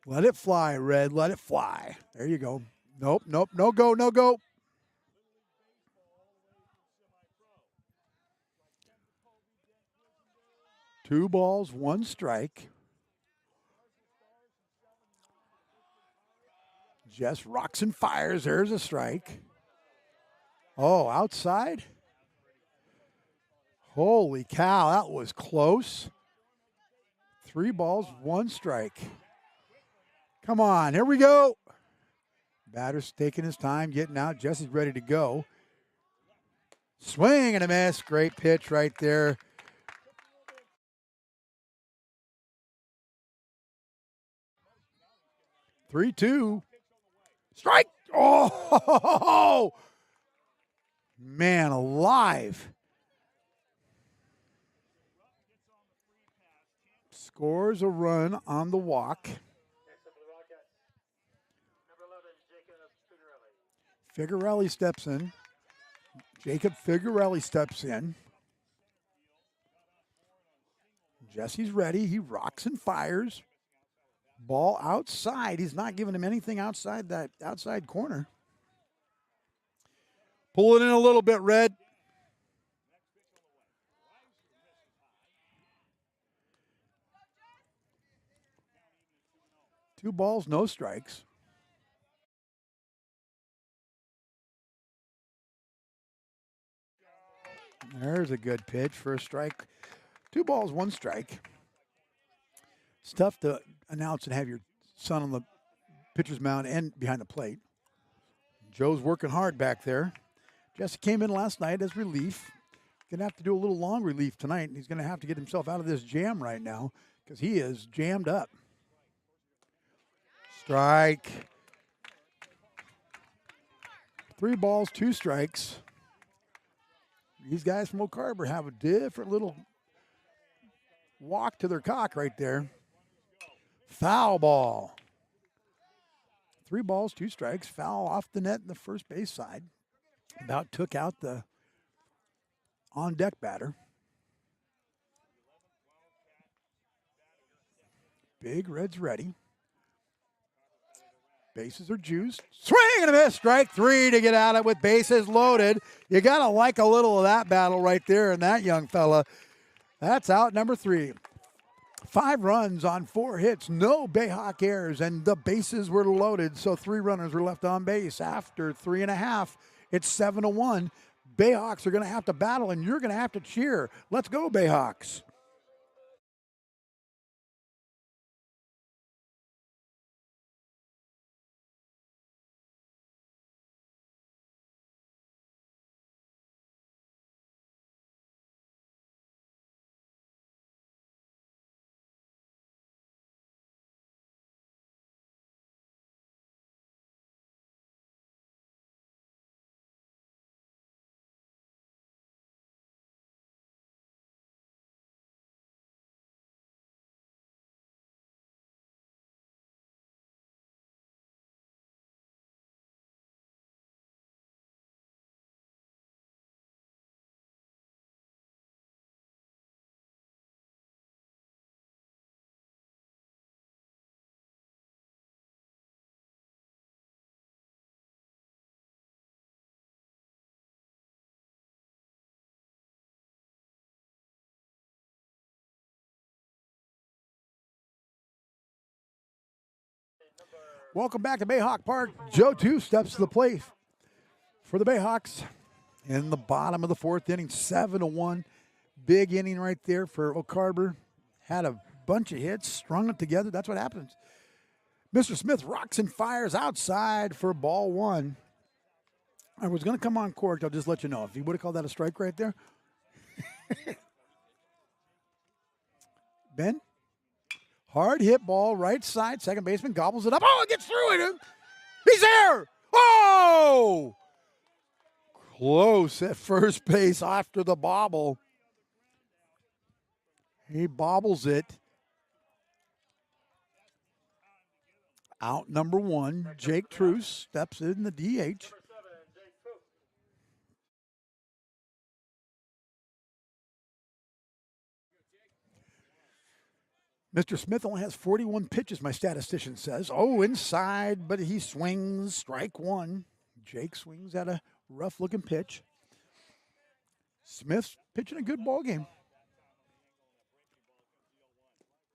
Let it fly, Red. Let it fly. There you go. Nope. No go, no go. Two balls, 1 strike. Jess rocks and fires. There's a strike. Oh, outside? Holy cow, that was close. 3 balls, 1 strike. Come on, here we go. Batter's taking his time, getting out. Jesse's ready to go. Swing and a miss. Great pitch right there. Three-two. Strike. Oh, man alive. Scores a run on the walk. Figarelli steps in. Jacob Figarelli steps in. Jesse's ready. He rocks and fires. Ball outside. He's not giving him anything outside that outside corner. Pull it in a little bit, Red. Two balls, no strikes. There's a good pitch for a strike. 2 balls, 1 strike. It's tough to announce and have your son on the pitcher's mound and behind the plate. Joe's working hard back there. Jesse came in last night as relief. Going to have to do a little long relief tonight. He's going to have to get himself out of this jam right now because he is jammed up. Strike. 3 balls, 2 strikes. These guys from Oak Harbor have a different little walk to their cock right there. Foul ball. 3 balls, 2 strikes. Foul off the net in the first base side. About took out the on-deck batter. Big Red's ready. Bases are juiced. Swing and a miss. Strike 3 to get out of it with bases loaded. You got to like a little of that battle right there and that young fella. That's out number 3. 5 runs on 4 hits. No Bayhawk errors, and the bases were loaded, so 3 runners were left on base. After 3.5, it's 7-1. Bayhawks are going to have to battle, and you're going to have to cheer. Let's go, Bayhawks. Welcome back to Bayhawk Park. Joe 2 steps to the plate for the Bayhawks in the bottom of the 4th inning, 7-1. Big inning right there for Oak Harbor. Had a bunch of hits, strung it together. That's what happens. Mr. Smith rocks and fires outside for ball 1. I was going to come on corked. I'll just let you know. If he would have called that a strike right there. Ben? Hard hit ball, right side. Second baseman gobbles it up. Oh, it gets through it. He's there. Oh! Close at first base after the bobble. He bobbles it. Out number 1, Jake Truce steps in the DH. Mr. Smith only has 41 pitches, my statistician says. Oh, inside, but he swings. Strike 1. Jake swings at a rough-looking pitch. Smith's pitching a good ball game.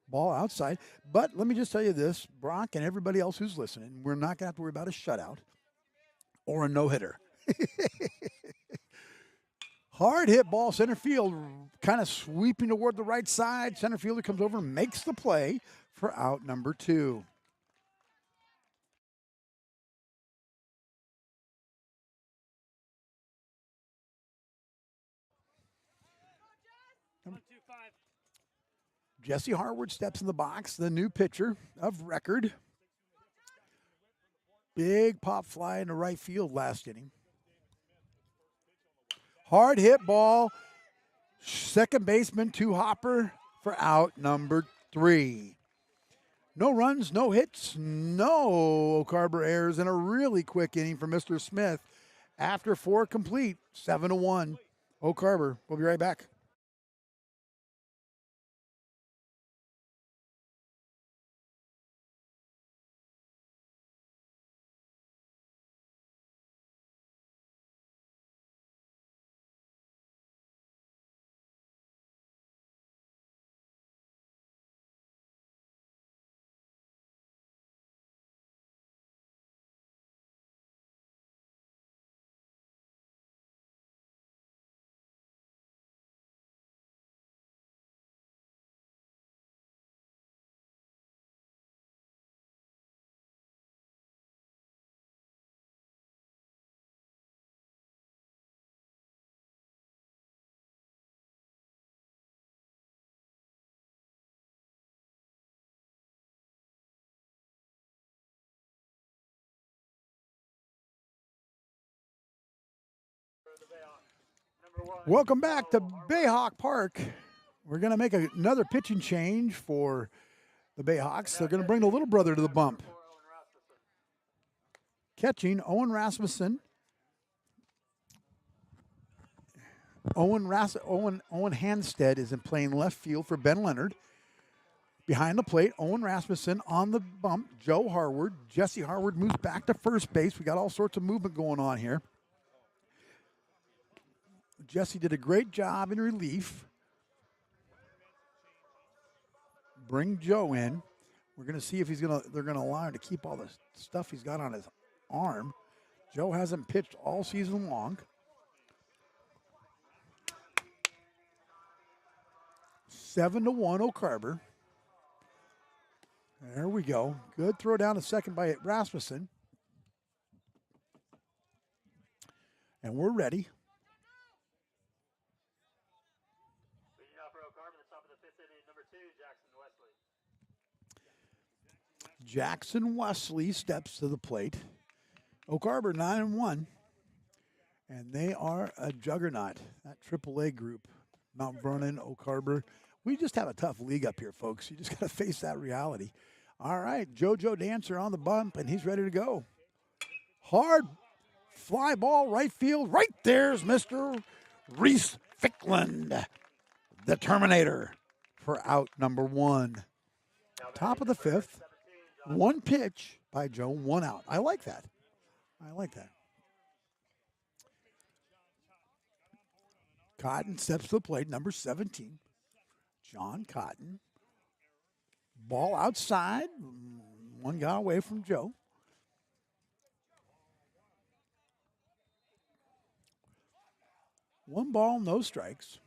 Ball outside. But let me just tell you this, Brock and everybody else who's listening, we're not going to have to worry about a shutout or a no-hitter. Hard hit ball, center field, kind of sweeping toward the right side. Center fielder comes over and makes the play for out number 2. Jesse Harward steps in the box, the new pitcher of record. Big pop fly into right field last inning. Hard hit ball, second baseman to Hopper for out number 3. No runs, no hits, no Oak Harbor errors, and a really quick inning for Mr. Smith. After 4 complete, 7-1. Oak Harbor. We'll be right back. Welcome back to Bayhawk Park. We're going to make another pitching change for the Bayhawks. They're going to bring the little brother to the bump. Catching, Owen Rasmussen. Owen Hanstead is in playing left field for Ben Leonard. Behind the plate, Owen Rasmussen on the bump. Joe Harward. Jesse Harward moves back to first base. We got all sorts of movement going on here. Jesse did a great job in relief. Bring Joe in. We're going to see if they're going to allow him to keep all the stuff he's got on his arm. Joe hasn't pitched all season long. 7-1 Oak Harbor. There we go. Good throw down to second by Rasmussen. And we're ready. Jackson Wesley steps to the plate. Oak Harbor 9-1. And they are a juggernaut. That AAA group. Mount Vernon, Oak Harbor. We just have a tough league up here, folks. You just got to face that reality. All right, JoJo Dancer on the bump, and he's ready to go. Hard fly ball, right field. Right there's Mr. Reese Fickland, the Terminator, for out number 1. Top of the 5th. 1 pitch by Joe, 1 out. I like that. Cotton steps to the plate, number 17. John Cotton. Ball outside. 1 got away from Joe. One ball, no strikes.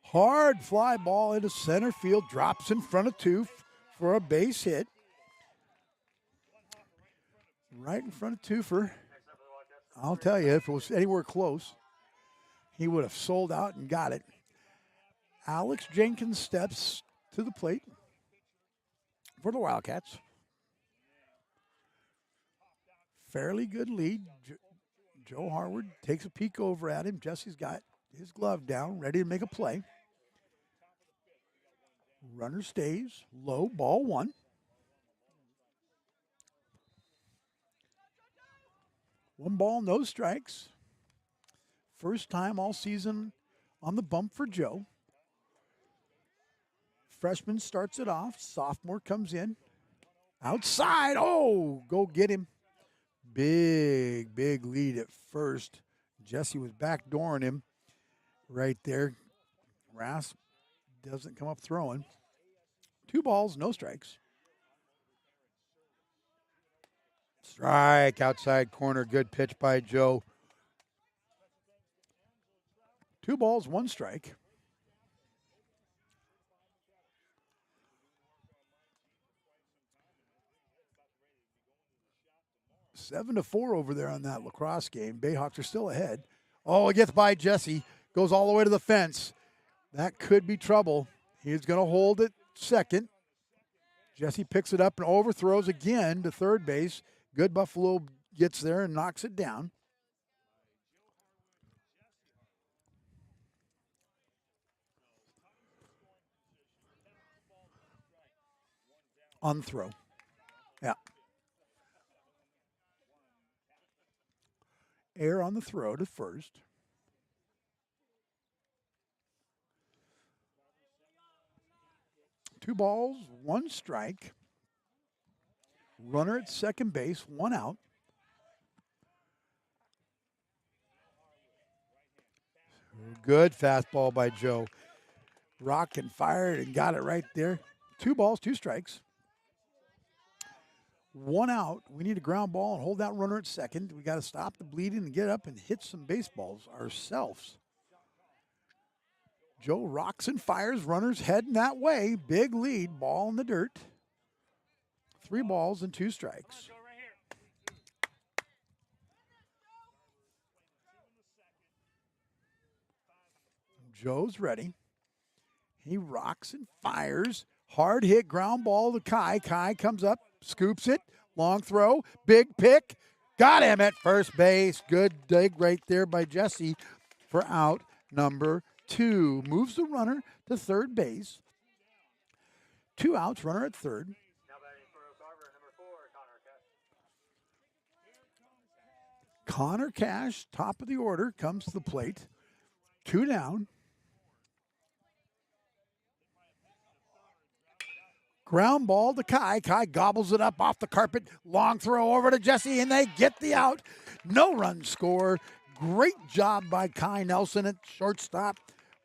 Hard fly ball into center field. Drops in front of 2 for a base hit. Right in front of 2 for, I'll tell you, if it was anywhere close, he would have sold out and got it. Alex Jenkins steps to the plate for the Wildcats. Fairly good lead. Joe Harward takes a peek over at him. Jesse's got his glove down, ready to make a play. Runner stays, low, ball 1. One ball, no strikes. First time all season on the bump for Joe. Freshman starts it off. Sophomore comes in. Outside. Oh, go get him. Big lead at first. Jesse was backdooring him right there. Rasp doesn't come up throwing. 2 balls, no strikes. Strike, outside corner. Good pitch by Joe. 2 balls, 1 strike. 7-4 over there on that lacrosse game. Bayhawks are still ahead. Oh, it gets by Jesse. Goes all the way to the fence. That could be trouble. He's going to hold it second. Jesse picks it up and overthrows again to third base. Good Buffalo gets there and knocks it down. On the throw. Yeah. Air on the throw to first. Two balls, one strike. Runner at second base, one out. Good fastball by Joe. Rocked and fired and got it right there. Two balls, two strikes. One out. We need a ground ball and hold that runner at second. We got to stop the bleeding and get up and hit some baseballs ourselves. Joe rocks and fires. Runners heading that way. Big lead. Ball in the dirt. 3 balls and 2 strikes. Joe's ready. He rocks and fires. Hard hit ground ball to Kai. Kai comes up, scoops it. Long throw. Big pick. Got him at first base. Good dig right there by Jesse for out number 2. Moves the runner to third base. 2 outs, runner at third. Connor Cash, top of the order, comes to the plate. 2 down. Ground ball to Kai. Kai gobbles it up off the carpet. Long throw over to Jesse, and they get the out. No run score. Great job by Kai Nelson at shortstop.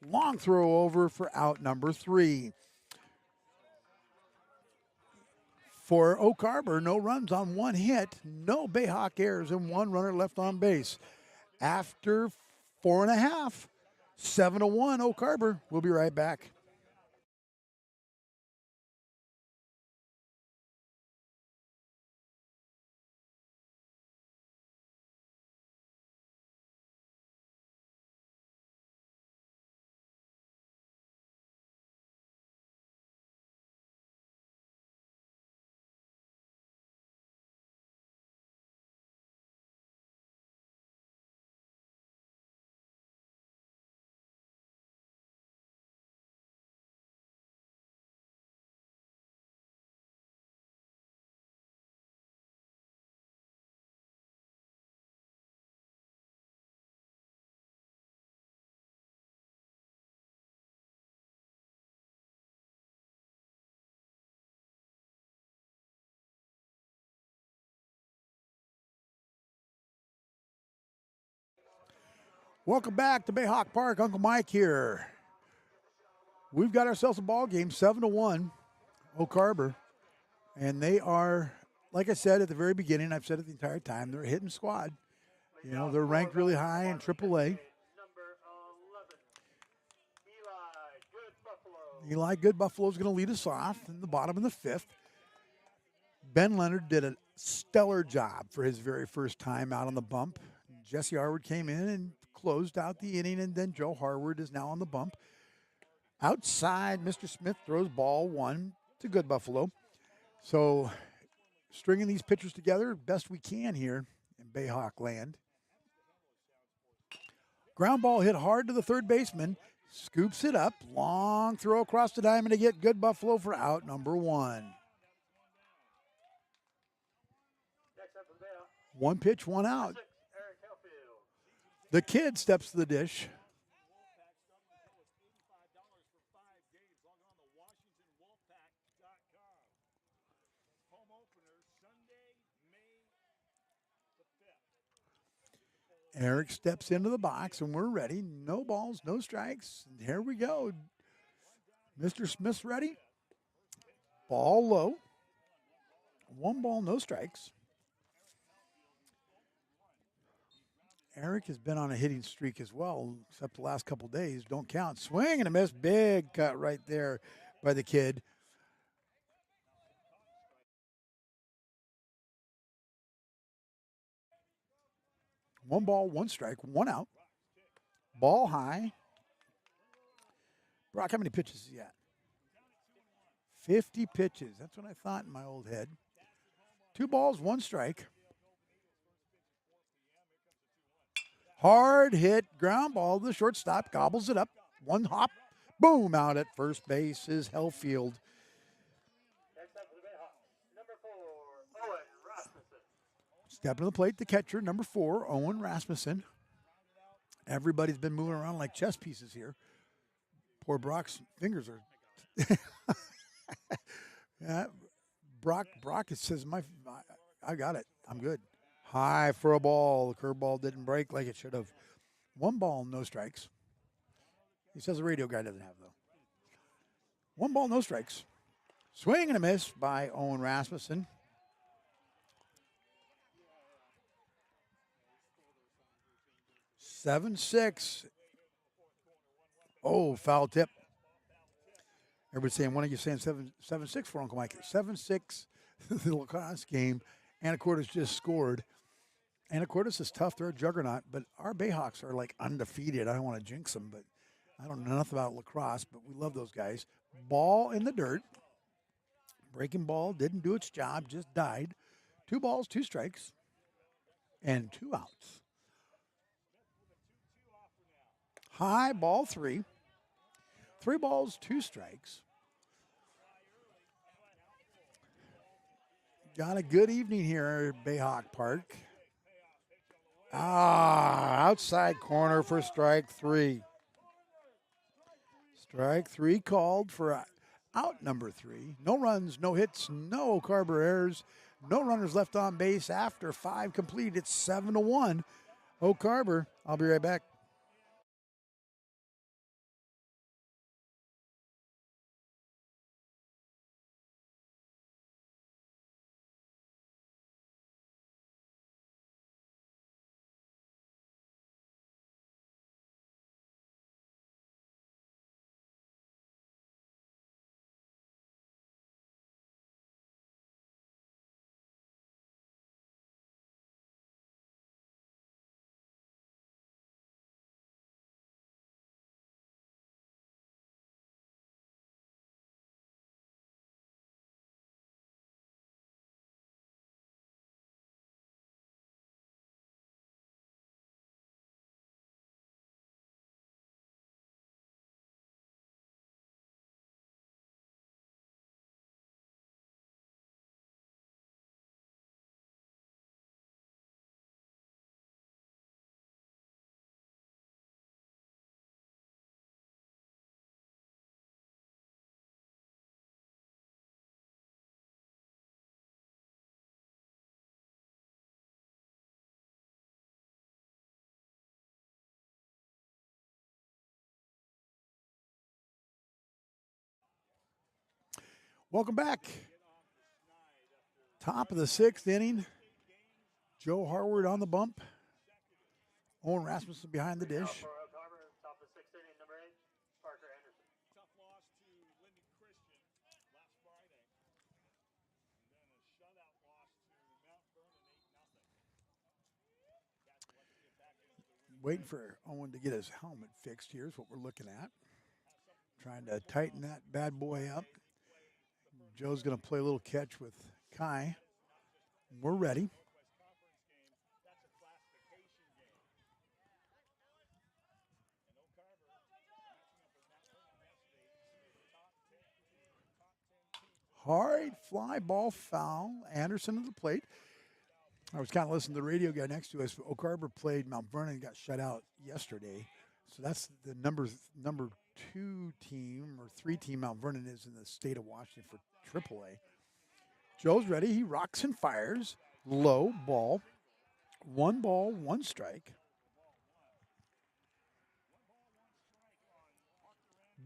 Long throw over for out number 3. For Oak Harbor, no runs on 1 hit, no Bayhawk errors, and 1 runner left on base. After 4.5, 7-1 Oak Harbor. We'll be right back. Welcome back to Bayhawk Park. Uncle Mike here. We've got ourselves a ball game, 7-1, Oak Harbor. And they are, like I said at the very beginning, I've said it the entire time, they're a hitting squad. You know, they're ranked really high in AAA. Eli Good Buffalo's going to lead us off in the bottom of the 5th. Ben Leonard did a stellar job for his very first time out on the bump. Jesse Harwood came in and closed out the inning, and then Joe Harwood is now on the bump. Outside, Mr. Smith throws ball 1 to Good Buffalo. So stringing these pitchers together best we can here in Bayhawk land. Ground ball hit hard to the third baseman. Scoops it up. Long throw across the diamond to get Good Buffalo for out number 1. 1 pitch, 1 out. The kid steps to the dish. Eric steps into the box, and we're ready. No balls, no strikes. And here we go. Mr. Smith's ready. Ball low. 1 ball, no strikes. Eric has been on a hitting streak as well, except the last couple days. Don't count. Swing and a miss. Big cut right there by the kid. One ball, 1 strike, 1 out. Ball high. Brock, how many pitches is he at? 50 pitches. That's what I thought in my old head. 2 balls, 1 strike. Hard hit ground ball to the shortstop. Gobbles it up. 1 hop. Boom, out at first base is Hellfield. Stepping to the plate, the catcher, number 4, Owen Rasmussen. Everybody's been moving around like chess pieces here. Poor Brock's fingers are. Yeah, Brock it says, I got it. I'm good. High for a ball. The curveball didn't break like it should have. 1 ball, no strikes. He says the radio guy doesn't have, though. 1 ball, no strikes. Swing and a miss by Owen Rasmussen. Seven six. Oh, foul tip. Everybody's saying, why are you saying 7-6 for Uncle Mike? 7-6, the lacrosse game. Anacortes just scored. Anacortes is tough. They're a juggernaut, but our Bayhawks are like undefeated. I don't want to jinx them, but I don't know nothing about lacrosse, but we love those guys. Ball in the dirt. Breaking ball didn't do its job, just died. 2 balls, 2 strikes, and 2 outs. High ball 3. 3 balls, 2 strikes. Got a good evening here at Bayhawk Park. Outside corner for strike 3. Strike 3 called for out number 3. No runs, no hits, no Carver errors. No runners left on base after 5 complete. It's 7-1. Carver. I'll be right back. Welcome back. Top of the 6th inning. Joe Harward on the bump. Owen Rasmussen behind the dish. Top of 6th inning, number 8, Parker Anderson. Tough loss to Linden Christian last Friday. And then a shutout loss to Mount Vernon, 8-0. Waiting for Owen to get his helmet fixed. Here's what we're looking at. Trying to tighten that bad boy up. Joe's going to play a little catch with Kai. We're ready. Hard fly ball foul. Anderson at the plate. I was kind of listening to the radio guy next to us. Carver played Mount Vernon and got shut out yesterday. So that's the number 2 team or 3 team Mount Vernon is in the state of Washington for AAA. Joe's ready. He rocks and fires. Low ball. 1 ball, 1 strike.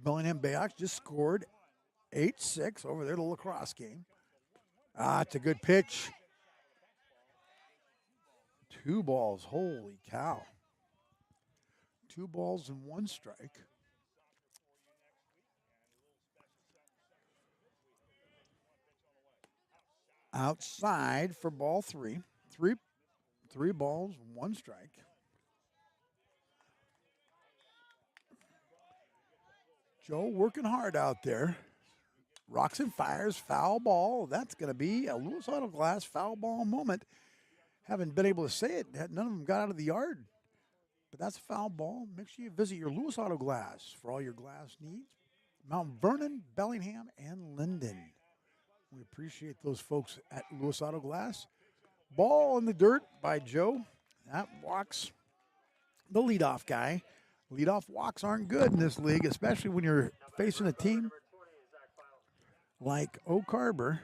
Bellingham Bayhawks just scored 8-6 over there, the lacrosse game. It's a good pitch. 2 balls. Holy cow. 2 balls and 1 strike. Outside for ball 3. 3 balls, 1 strike. Joe working hard out there. Rocks and fires, foul ball. That's going to be a Lewis Auto Glass foul ball moment. Haven't been able to say it. None of them got out of the yard. But that's a foul ball. Make sure you visit your Lewis Auto Glass for all your glass needs. Mount Vernon, Bellingham, and Linden. We appreciate those folks at Lewis Auto Glass. Ball in the dirt by Joe. That walks the leadoff guy. Leadoff walks aren't good in this league, especially when you're facing a team like Oak Harbor.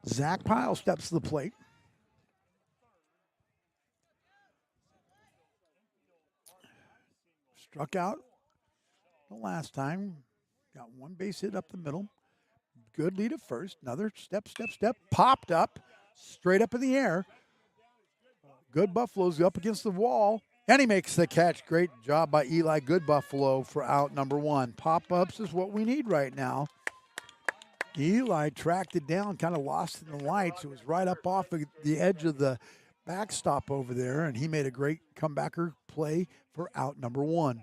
Zach Pyle steps to the plate. Struck out the last time. Got one base hit up the middle. Good lead at first. Another step. Popped up. Straight up in the air. Good Buffalo's up against the wall. And he makes the catch. Great job by Eli. Good Buffalo for out number one. Pop-ups is what we need right now. Eli tracked it down, kind of lost in the lights. It was right up off of the edge of the backstop over there, and he made a great comebacker play for out number one.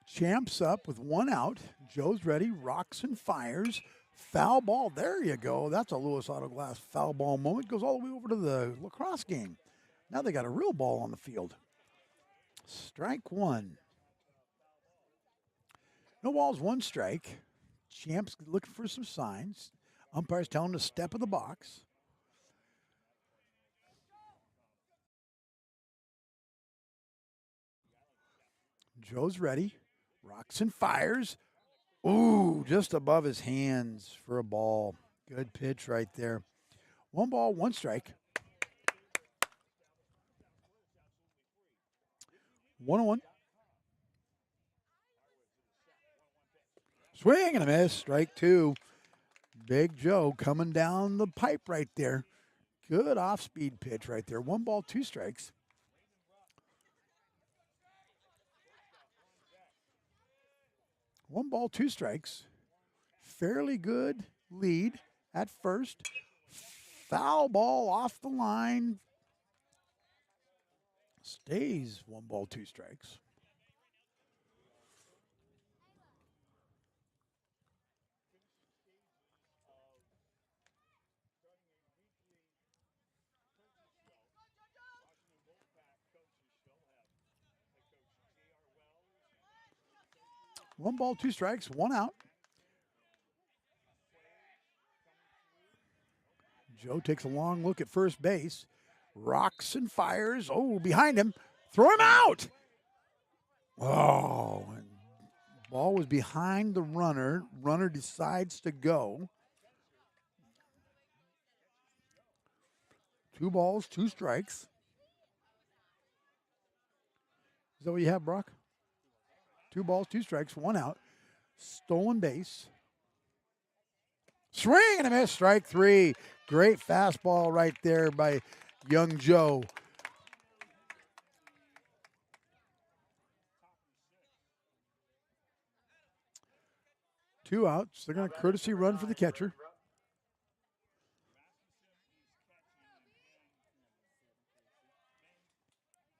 Champs up with one out. Joe's ready, rocks and fires. Foul ball. There you go. That's a Lewis Auto Glass foul ball moment. Goes all the way over to the lacrosse game. Now they got a real ball on the field. Strike one. No balls, one strike. Champs looking for some signs. Umpires telling him to step in the box. Joe's ready. Rocks and fires. Ooh, just above his hands for a ball. Good pitch right there. One ball, one strike. 1-1. Swing and a miss. Strike two. Big Joe coming down the pipe right there. Good off-speed pitch right there. One ball, two strikes. One ball, two strikes. Fairly good lead at first. Foul ball off the line. Stays one ball, two strikes. One ball, two strikes, one out. Joe takes a long look at first base. Rocks and fires. Oh, behind him. Throw him out. Oh, and ball was behind the runner. Runner decides to go. 2 balls, 2 strikes. Is that what you have, Brock? 2 balls, 2 strikes, 1 out. Stolen base. Swing and a miss, strike 3. Great fastball right there by young Joe. Two outs. They're going to courtesy run for the catcher.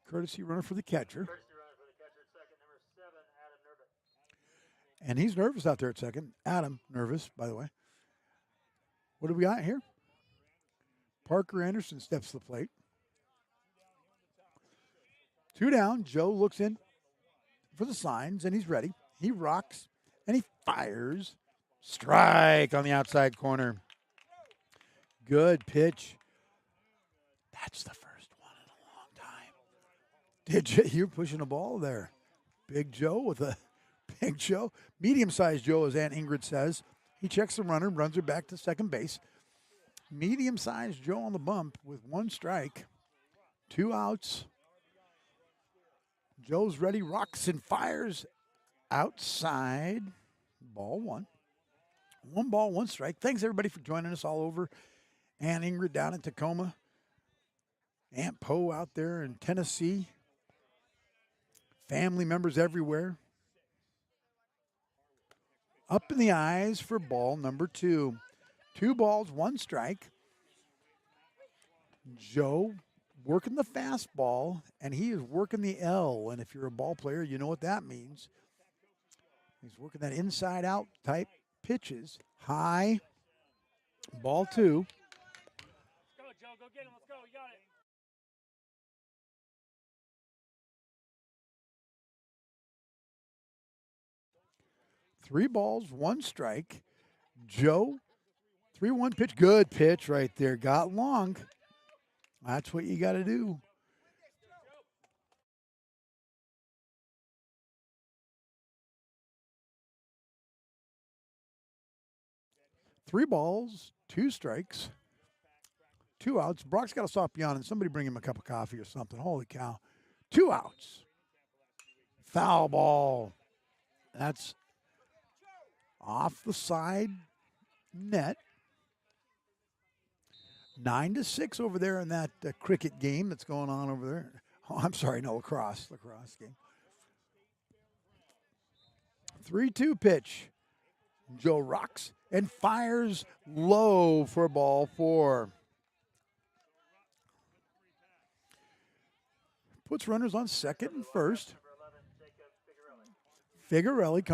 Courtesy runner for the catcher. And he's nervous out there at second. Adam, nervous, by the way. What do we got here? Parker Anderson steps to the plate. 2 down. Joe looks in for the signs, and he's ready. He rocks, and he fires. Strike on the outside corner. Good pitch. That's the first one in a long time. You're pushing a ball there. Big Joe with a big Joe. Medium-sized Joe, as Aunt Ingrid says. He checks the runner, runs her back to second base. Medium-sized Joe on the bump with 1 strike. 2 outs. Joe's ready, rocks and fires outside. Ball 1. 1 ball, 1 strike. Thanks, everybody, for joining us all over. Aunt Ingrid down in Tacoma. Aunt Poe out there in Tennessee. Family members everywhere. Up in the eyes for ball number 2. 2 balls, 1 strike. Joe working the fastball, and he is working the L. And if you're a ball player, you know what that means. He's working that inside-out type pitches. High, ball 2. Let's go, Joe. Go get him. Let's go. You got it. 3 balls, 1 strike. Joe, 3-1 pitch. Good pitch right there. Got long. That's what you got to do. Three balls, 2 strikes, 2 outs. Brock's got to stop yawning. Somebody bring him a cup of coffee or something. Holy cow. 2 outs. Foul ball. That's off the side net. 9-6 over there in that cricket game that's going on over there. Oh, I'm sorry, no, lacrosse game. 3-2 pitch. Joe rocks and fires low for ball 4. Puts runners on second and first. Figuarelli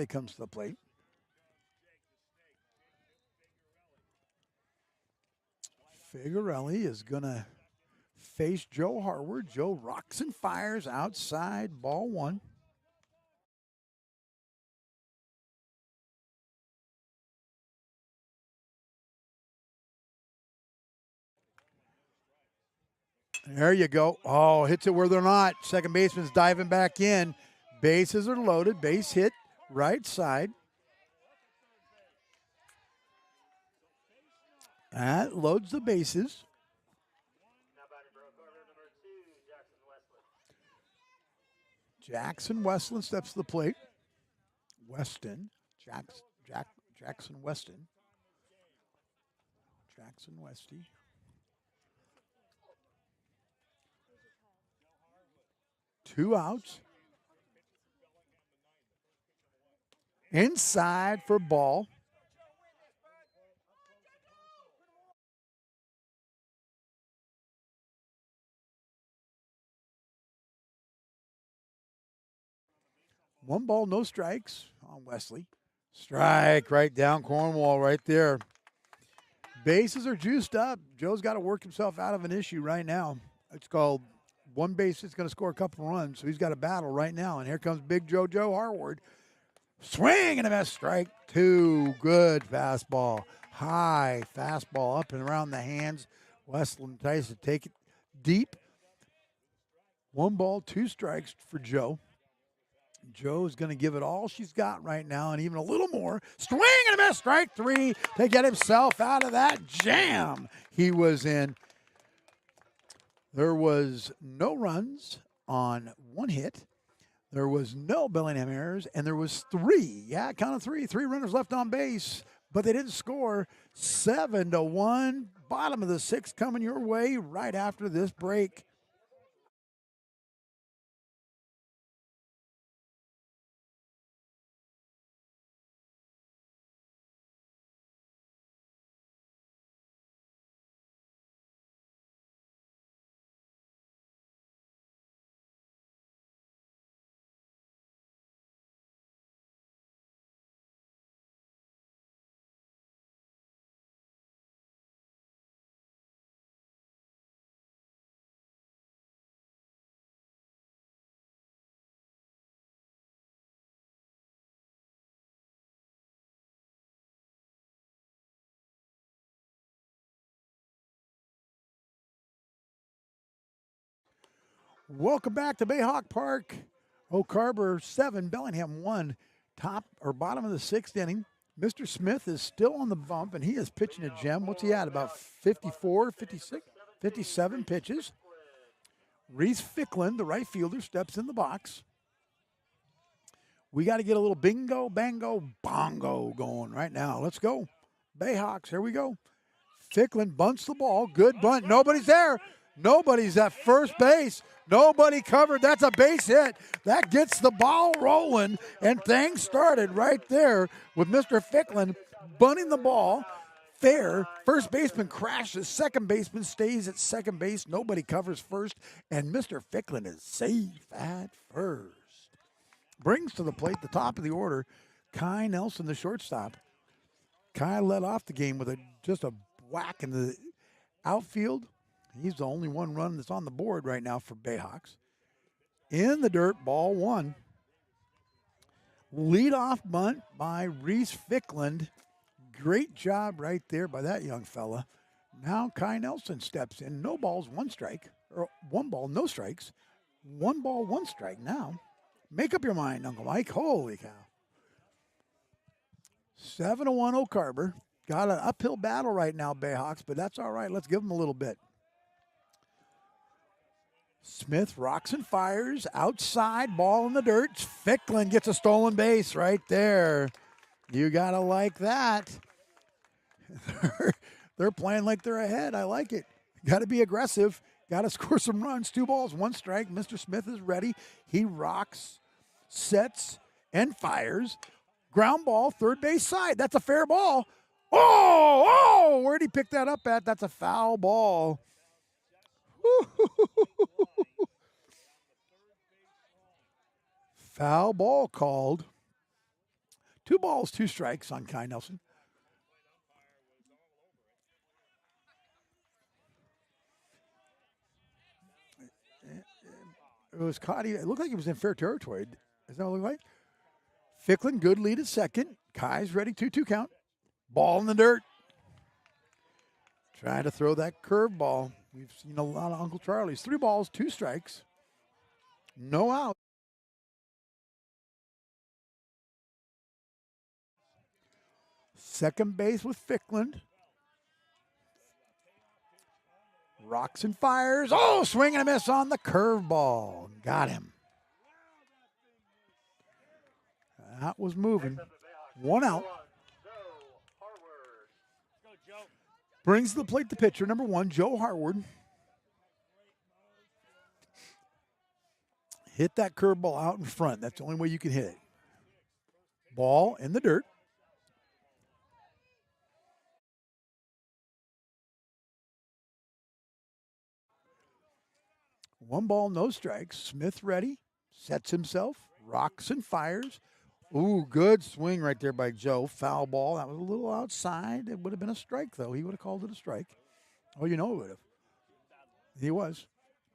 comes to the plate. Figuarelli is going to face Joe Harward. Joe rocks and fires outside, ball 1. There you go. Oh, hits it where they're not. Second baseman's diving back in. Bases are loaded. Base hit right side. That loads the bases. Jackson Westland steps to the plate. Jackson Westy. 2 outs. Inside for ball. One ball, no strikes on Wesley. Strike right down Cornwall right there. Bases are juiced up. Joe's got to work himself out of an issue right now. It's called one base is going to score a couple runs, so he's got a battle right now. And here comes Big Joe Harward. Swing and a miss. Strike 2. Good fastball. High fastball up and around the hands. Westland tries to take it deep. 1 ball, 2 strikes for Joe. Joe's going to give it all she's got right now and even a little more. Swing and a miss. Strike 3 to get himself out of that jam he was in. There was no runs on 1 hit. There was no Bellingham errors, and there was 3. Yeah, count of 3. 3 runners left on base, but they didn't score. 7-1. Bottom of the 6th coming your way right after this break. Welcome back to Bayhawk Park. Oak Harbor 7, Bellingham 1. Top or bottom of the 6th inning. Mr. Smith is still on the bump, and he is pitching a gem. What's he at? About 54, 56, 57 pitches. Reese Ficklin, the right fielder, steps in the box. We got to get a little bingo, bango, bongo going right now. Let's go. Bayhawks, here we go. Ficklin bunts the ball. Good bunt. Nobody's there. Nobody's at first base. Nobody covered. That's a base hit. That gets the ball rolling, and things started right there with Mr. Ficklin bunting the ball. Fair. First baseman crashes. Second baseman stays at second base. Nobody covers first, and Mr. Ficklin is safe at first. Brings to the plate the top of the order, Kai Nelson, the shortstop. Kai led off the game with just a whack in the outfield. He's the only 1 run that's on the board right now for Bayhawks. In the dirt, ball 1. Leadoff bunt by Reese Fickland. Great job right there by that young fella. Now Kai Nelson steps in. No balls, one strike. Or 1 ball, no strikes. 1 ball, 1 strike now. Make up your mind, Uncle Mike. Holy cow. 7-1 Oak Harbor. Got an uphill battle right now, Bayhawks, but that's all right. Let's give them a little bit. Smith rocks and fires. Outside, ball in the dirt. Fickland gets a stolen base right there. You got to like that. They're playing like they're ahead. I like it. Got to be aggressive. Got to score some runs. 2 balls, 1 strike. Mr. Smith is ready. He rocks, sets, and fires. Ground ball, third base side. That's a fair ball. Oh, where'd he pick that up at? That's a foul ball. Foul ball called. 2 balls, 2 strikes on Kai Nelson. It was Cotty. It looked like he was in fair territory. Does that look like? Fickland, good lead at second. Kai's ready, 2-2 count. Ball in the dirt. Trying to throw that curveball. We've seen a lot of Uncle Charlie's. 3 balls, 2 strikes. No out. Second base with Fickland. Rocks and fires. Oh, swing and a miss on the curveball. Got him. That was moving. 1 out. Brings to the plate the pitcher, number 1, Joe Harward. Hit that curveball out in front. That's the only way you can hit it. Ball in the dirt. One ball, no strikes. Smith ready. Sets himself. Rocks and fires. Ooh, good swing right there by Joe. Foul ball. That was a little outside. It would have been a strike, though. He would have called it a strike. Oh, you know it would have. He was.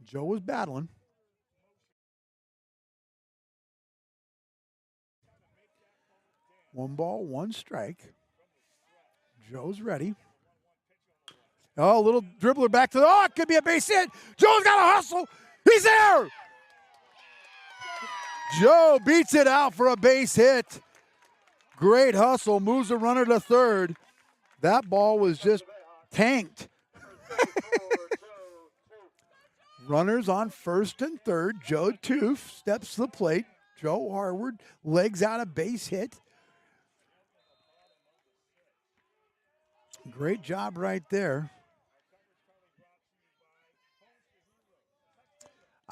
Joe was battling. One ball, 1 strike. Joe's ready. Oh, a little dribbler back to the, it could be a base hit. Joe's got to hustle. He's there. Joe beats it out for a base hit. Great hustle, moves the runner to third. That ball was just tanked. Runners on first and third. Joe Toof steps to the plate. Joe Harward legs out a base hit. Great job right there.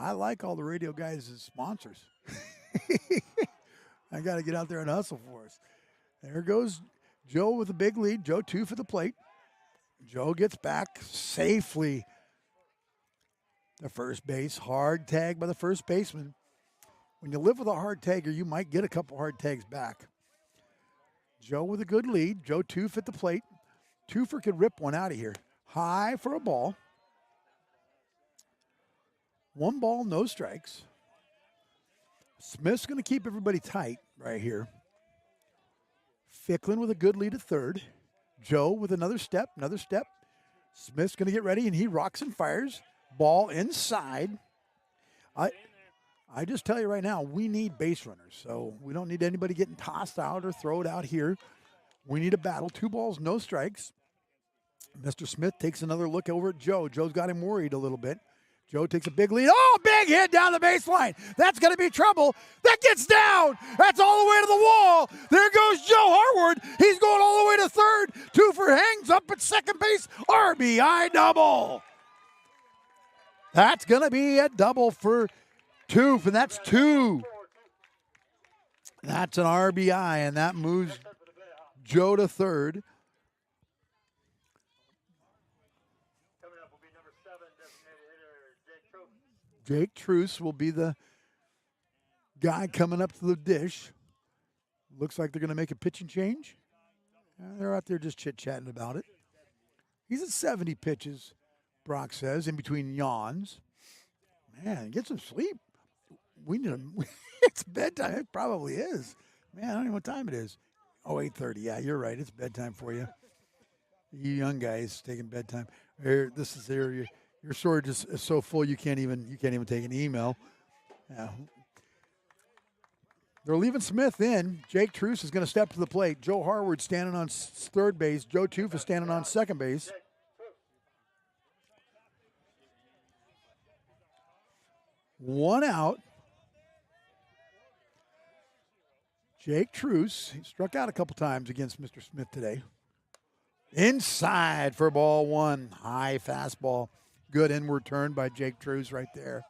I like all the radio guys as sponsors. I got to get out there and hustle for us. There goes Joe with a big lead. Joe 2 for the plate. Joe gets back safely to first base. Hard tag by the first baseman. When you live with a hard tagger, you might get a couple hard tags back. Joe with a good lead. Joe 2 at the plate. Twofer could rip one out of here. High for a ball. 1 ball, no strikes. Smith's going to keep everybody tight right here. Fickland with a good lead at third. Joe with another step. Smith's going to get ready, and he rocks and fires. Ball inside. I just tell you right now, we need base runners, so we don't need anybody getting tossed out or thrown out here. We need a battle. 2 balls, no strikes. Mr. Smith takes another look over at Joe. Joe's got him worried a little bit. Joe takes a big lead. Oh, big hit down the baseline. That's going to be trouble. That gets down. That's all the way to the wall. There goes Joe Harward. He's going all the way to third. Twofer hangs up at second base. RBI double. That's going to be a double for Toof, and that's 2. That's an RBI, and that moves Joe to third. Jake Truce will be the guy coming up to the dish. Looks like they're going to make a pitching change. They're out there just chit-chatting about it. He's at 70 pitches, Brock says, in between yawns. Man, get some sleep. We need him. It's bedtime. It probably is. Man, I don't know what time it is. Oh, 8:30. Yeah, you're right. It's bedtime for you. You young guys taking bedtime. Here, this is here. Your storage is so full you can't even take an email. Yeah. They're leaving Smith in. Jake Truce is going to step to the plate. Joe Harward standing on third base. Joe Toof is standing on second base. One out. Jake Truce, he struck out a couple times against Mr. Smith today. Inside for ball one. High fastball. Good inward turn by Jake Truce right there.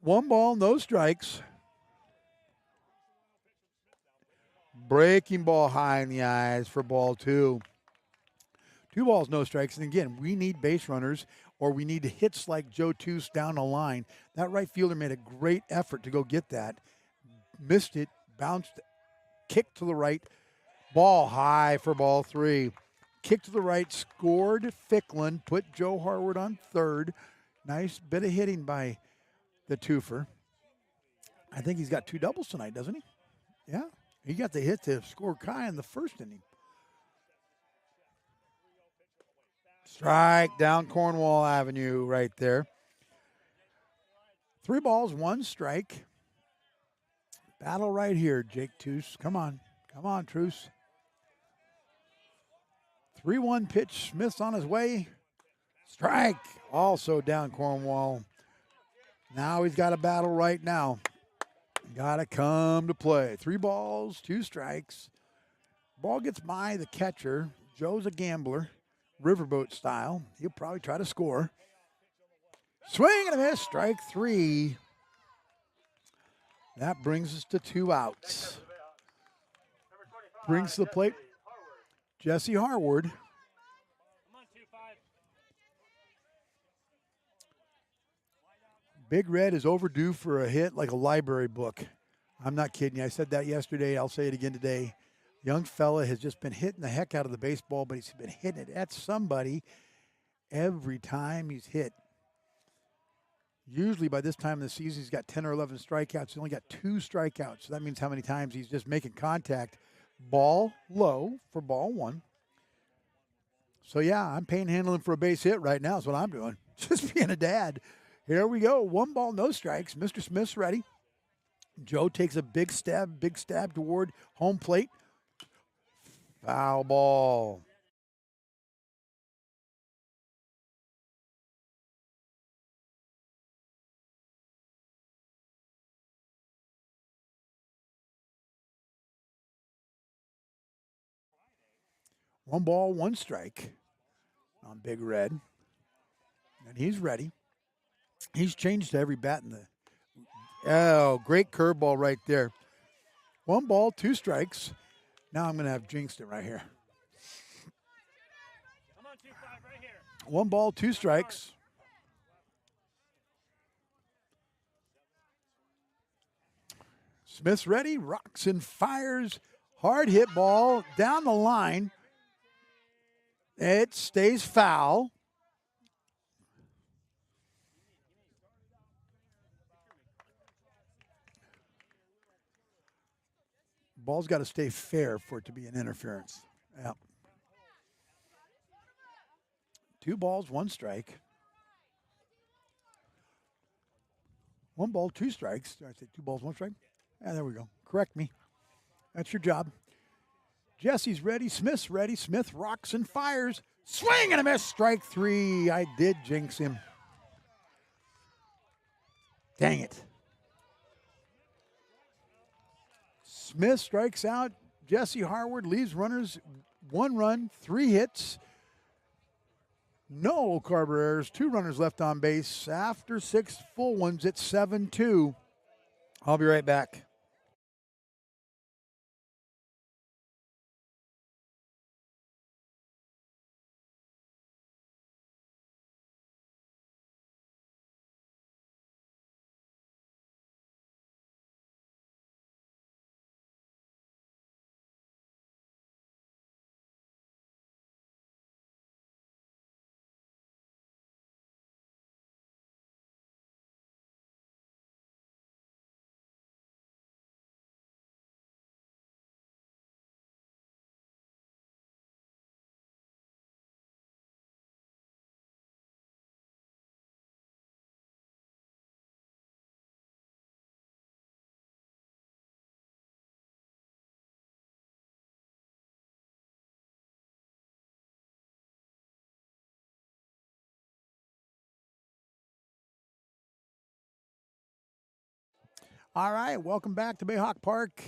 1 ball, no strikes. Breaking ball high in the eyes for ball 2. 2 balls, no strikes. And again, we need base runners or we need hits like Joe Toos down the line. That right fielder made a great effort to go get that. Missed it, bounced, kicked to the right. Ball high for ball 3. Kick to the right, scored Ficklin, put Joe Harward on third. Nice bit of hitting by the twofer. I think he's got 2 doubles tonight, doesn't he? Yeah. He got the hit to score Kai in the first inning. Strike down Cornwall Avenue right there. 3 balls, 1 strike. Battle right here, Jake Truce. Come on. Come on, Truce. 3-1 pitch. Smith's on his way. Strike. Also down Cornwall. Now he's got a battle right now. Got to come to play. 3 balls, 2 strikes. Ball gets by the catcher. Joe's a gambler, riverboat style. He'll probably try to score. Swing and a miss. Strike 3. That brings us to 2 outs. Brings to the plate Jesse Harward. Big Red is overdue for a hit like a library book. I'm not kidding you. I said that yesterday. I'll say it again today. Young fella has just been hitting the heck out of the baseball, but he's been hitting it at somebody every time he's hit. Usually by this time of the season, he's got 10 or 11 strikeouts. He's only got 2 strikeouts. So that means how many times he's just making contact. Ball low for ball 1. So, yeah, I'm panhandling for a base hit right now is what I'm doing. Just being a dad. Here we go. 1 ball, no strikes. Mr. Smith's ready. Joe takes a big stab toward home plate. Foul ball. One ball, 1 strike on Big Red. And he's ready. He's changed to every bat in the. Oh, great curveball right there. 1 ball, 2 strikes. Now I'm going to have jinxed it right here. 1 ball, 2 strikes. Smith's ready, rocks and fires. Hard hit ball down the line. It stays foul. Ball's got to stay fair for it to be an interference. Yeah. 2 balls, 1 strike. 1 ball, 2 strikes. Did I say 2 balls, 1 strike? Yeah, there we go. Correct me. That's your job. Jesse's ready. Smith's ready. Smith rocks and fires. Swing and a miss. Strike 3. I did jinx him. Dang it. Smith strikes out. Jesse Harward leaves runners 1 run, 3 hits. No Carver errors. 2 runners left on base. After 6 full ones, it's 7-2. I'll be right back. All right, welcome back to Bayhawk Park.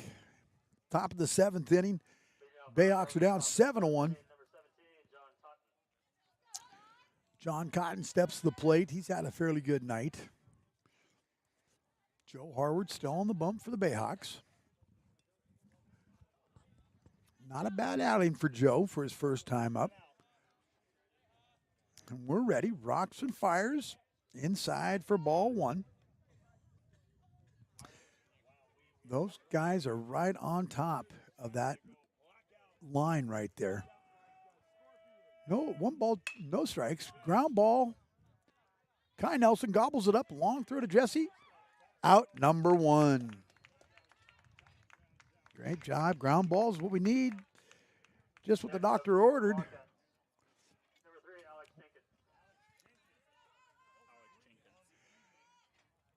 Top of the 7th inning. Bayhawks are down 7-1. John Cotton steps to the plate. He's had a fairly good night. Joe Harward still on the bump for the Bayhawks. Not a bad outing for Joe for his first time up. And we're ready. Rocks and fires inside for ball 1. Those guys are right on top of that line right there. No, 1 ball, no strikes. Ground ball. Kai Nelson gobbles it up. Long throw to Jesse. Out number 1. Great job. Ground ball is what we need. Just what the doctor ordered.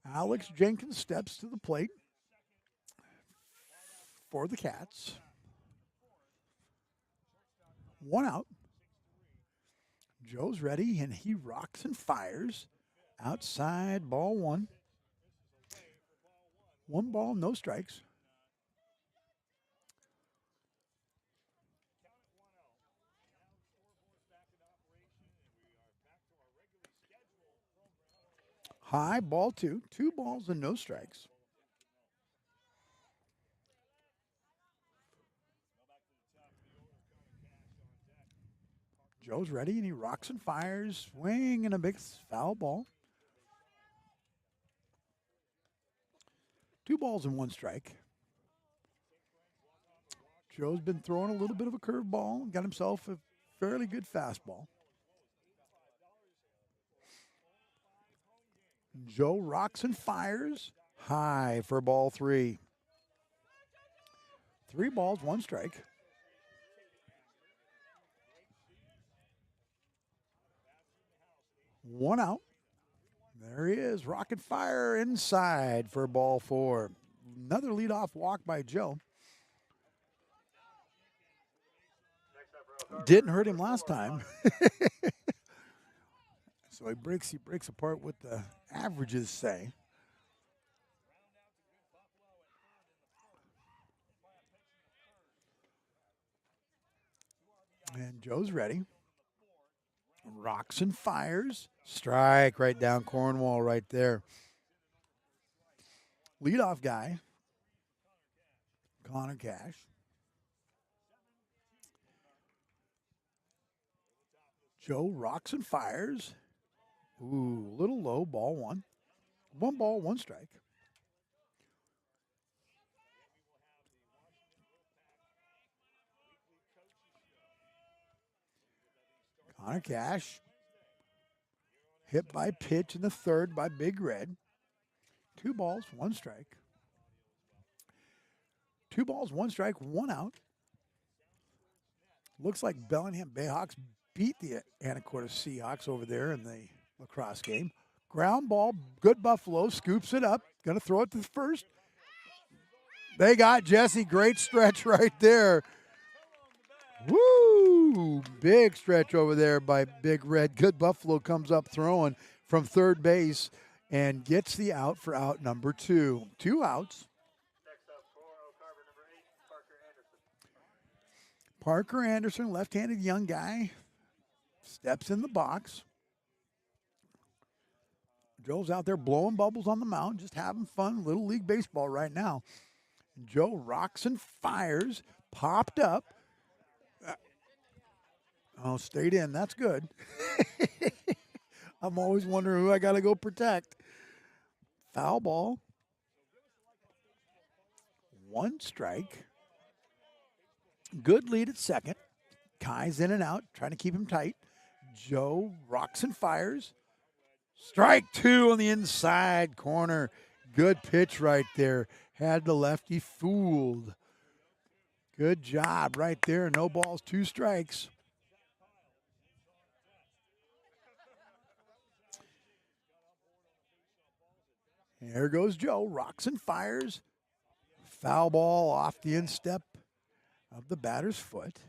Alex Jenkins steps to the plate for the Cats. 1 out. Joe's ready, and he rocks and fires. Outside, ball 1. 1 ball, no strikes. High, ball 2. 2 balls and no strikes. Joe's ready, and he rocks and fires. Swing and a big foul ball. 2 balls and 1 strike. Joe's been throwing a little bit of a curveball. Got himself a fairly good fastball. Joe rocks and fires. High for ball 3. 3 balls, 1 strike. One out. There he is. Rocket fire inside for ball 4. Another leadoff walk by Joe. Didn't hurt him last time. So he breaks apart what the averages say. And Joe's ready. Rocks and fires. Strike right down Cornwall right there. Leadoff guy, Connor Cash. Joe rocks and fires. Ooh, a little low, ball 1. 1 ball, 1 strike. Connor Cash. Hit by pitch in the 3rd by Big Red. 2 balls, 1 strike. 2 balls, 1 strike, 1 out. Looks like Bellingham Bayhawks beat the Anacortes Seahawks over there in the lacrosse game. Ground ball, good Buffalo, scoops it up. Going to throw it to the first. They got Jesse. Great stretch right there. Woo! Big stretch over there by Big Red. Good Buffalo comes up throwing from 3rd base and gets the out for out number 2. 2 outs. Parker Anderson, left-handed young guy, steps in the box. Joe's out there blowing bubbles on the mound, just having fun, Little League baseball right now. Joe rocks and fires, popped up. Oh, stayed in. That's good. I'm always wondering who I got to go protect. Foul ball. 1 strike. Good lead at second. Kai's in and out, trying to keep him tight. Joe rocks and fires. Strike 2 on the inside corner. Good pitch right there. Had the lefty fooled. Good job right there. No balls, 2 strikes. Here goes Joe. Rocks and fires. Foul ball off the instep of the batter's foot.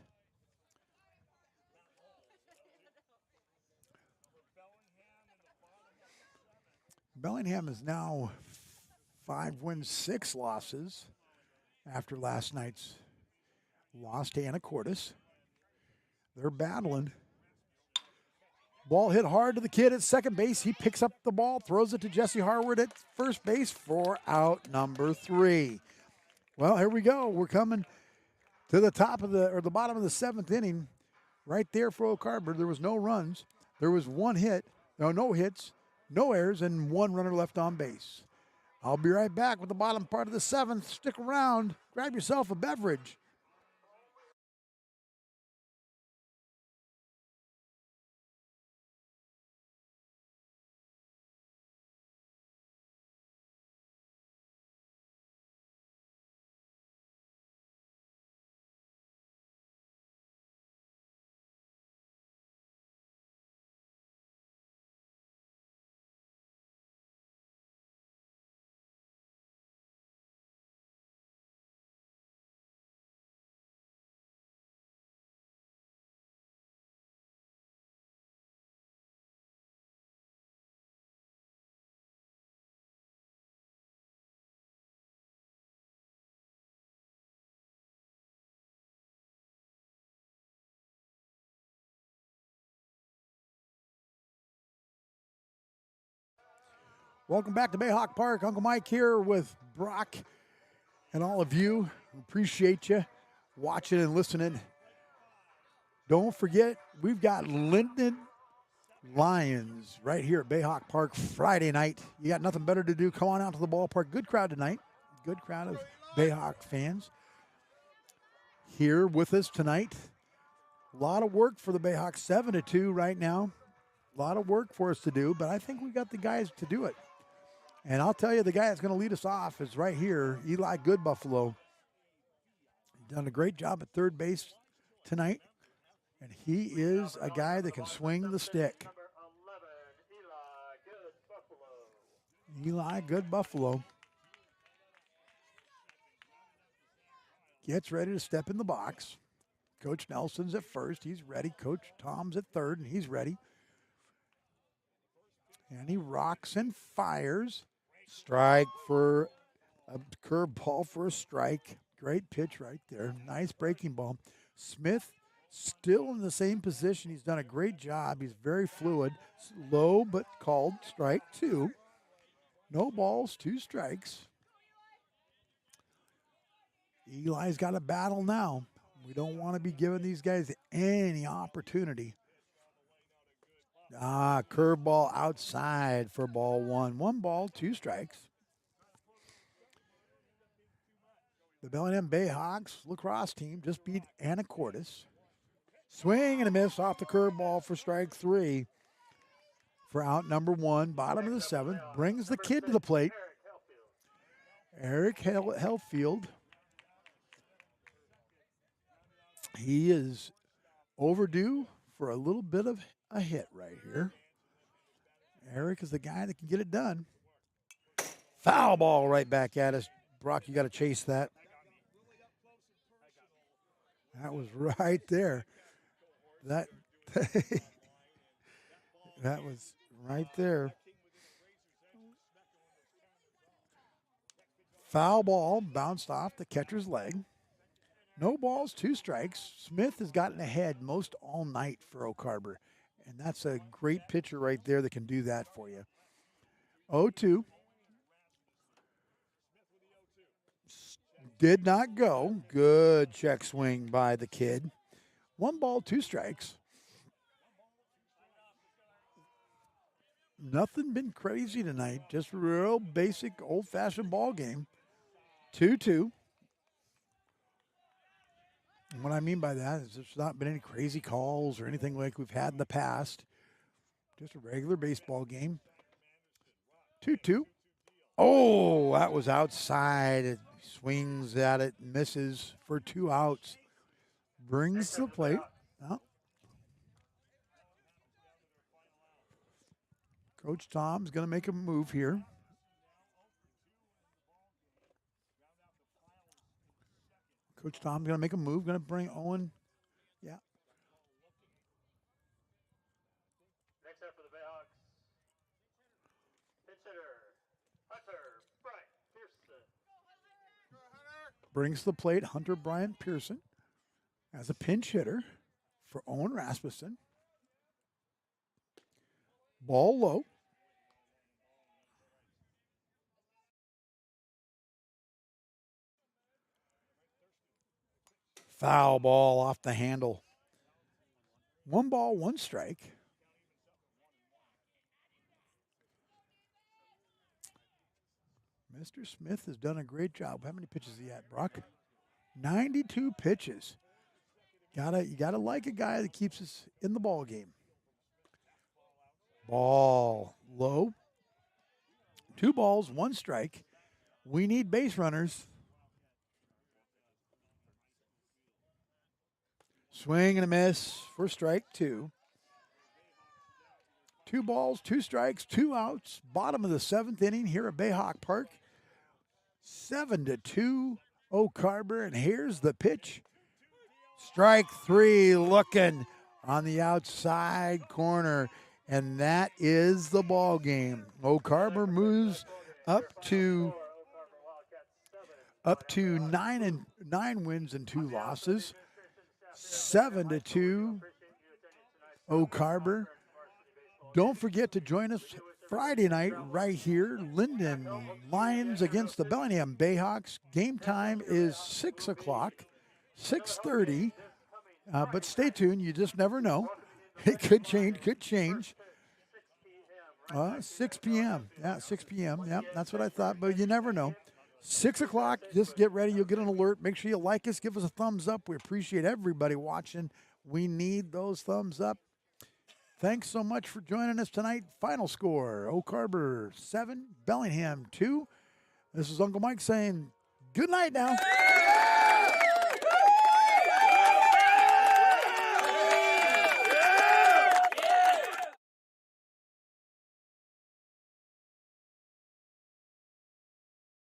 Bellingham is now 5 wins, 6 losses after last night's loss to Anacortes. They're battling. Ball hit hard to the kid at second base. He picks up the ball, throws it to Jesse Harwood at first base for out number 3. Well, here we go. We're coming to the the bottom of the 7th inning. Right there for Oak Harbor. There was no runs. There was 1 hit. No hits, no errors, and 1 runner left on base. I'll be right back with the bottom part of the 7th. Stick around. Grab yourself a beverage. Welcome back to Bayhawk Park. Uncle Mike here with Brock and all of you. Appreciate you watching and listening. Don't forget, we've got Linden Lions right here at Bayhawk Park Friday night. You got nothing better to do. Come on out to the ballpark. Good crowd tonight. Good crowd of Bayhawk fans here with us tonight. A lot of work for the Bayhawks, 7-2 right now. A lot of work for us to do, but I think we got the guys to do it. And I'll tell you, the guy that's going to lead us off is right here, Eli Goodbuffalo. Done a great job at third base tonight. And he is a guy that can swing the stick. Eli Goodbuffalo gets ready to step in the box. Coach Nelson's at first. He's ready. Coach Tom's at third, and he's ready. And he rocks and fires. Strike for a curveball for a strike. Great pitch right there. Nice breaking ball. Smith still in the same position. He's done a great job. He's very fluid. Low but called strike 2. No balls, 2 strikes. Eli's got a battle now. We don't want to be giving these guys any opportunity. Curveball outside for ball 1. 1 ball, 2 strikes. The Bellingham Bayhawks lacrosse team just beat Anacortes. Swing and a miss off the curveball for strike 3 for out number 1. Bottom of the 7th. Brings the kid to the plate. Eric Hellfield. He is overdue for a little bit of a hit right here. Eric is the guy that can get it done. Foul ball right back at us. Brock, you got to chase that. That was right there. That was right there. Foul ball bounced off the catcher's leg. No balls, 2 strikes. Smith has gotten ahead most all night for Oak Harbor. And that's a great pitcher right there that can do that for you. 0-2. Did not go. Good check swing by the kid. 1 ball, 2 strikes. Nothing been crazy tonight. Just a real basic old-fashioned ball game. 2-2. And what I mean by that is there's not been any crazy calls or anything like we've had in the past. Just a regular baseball game. 2-2. Oh, that was outside. It swings at it, misses for 2 outs. Brings to the plate. Oh. Coach Tom's going to make a move here. Coach Tom's going to make a move. Going to bring Owen. Yeah. Next up for the Bayhawks, pitch hitter, Hunter Bright Pearson. Brings to the plate Hunter Bryant Pearson as a pinch hitter for Owen Rasmussen. Ball low. Foul ball off the handle. 1 ball, 1 strike. Mr. Smith has done a great job. How many pitches is he at, Brock? 92 pitches. You gotta like a guy that keeps us in the ball game. Ball low. 2 balls, 1 strike. We need base runners. Swing and a miss for strike 2. 2 balls, 2 strikes, 2 outs. Bottom of the 7th inning here at Bayhawk Park. 7-2, Oak Harbor, and here's the pitch. Strike 3 looking on the outside corner, and that is the ball game. Oak Harbor moves up to 9 wins and 2 losses. 7-2, Oak Harbor. Don't forget to join us Friday night right here. Linden Lions against the Bellingham Bayhawks. Game time is 6 o'clock, 6:30. But stay tuned. You just never know. It could change. 6 p.m. Yeah, 6 p.m. Yeah, that's what I thought. But you never know. 6 o'clock. Just get ready. You'll get an alert. Make sure you like us. Give us a thumbs up. We appreciate everybody watching. We need those thumbs up. Thanks so much for joining us tonight. Final score, Oak Harbor 7, Bellingham 2. This is Uncle Mike saying good night now.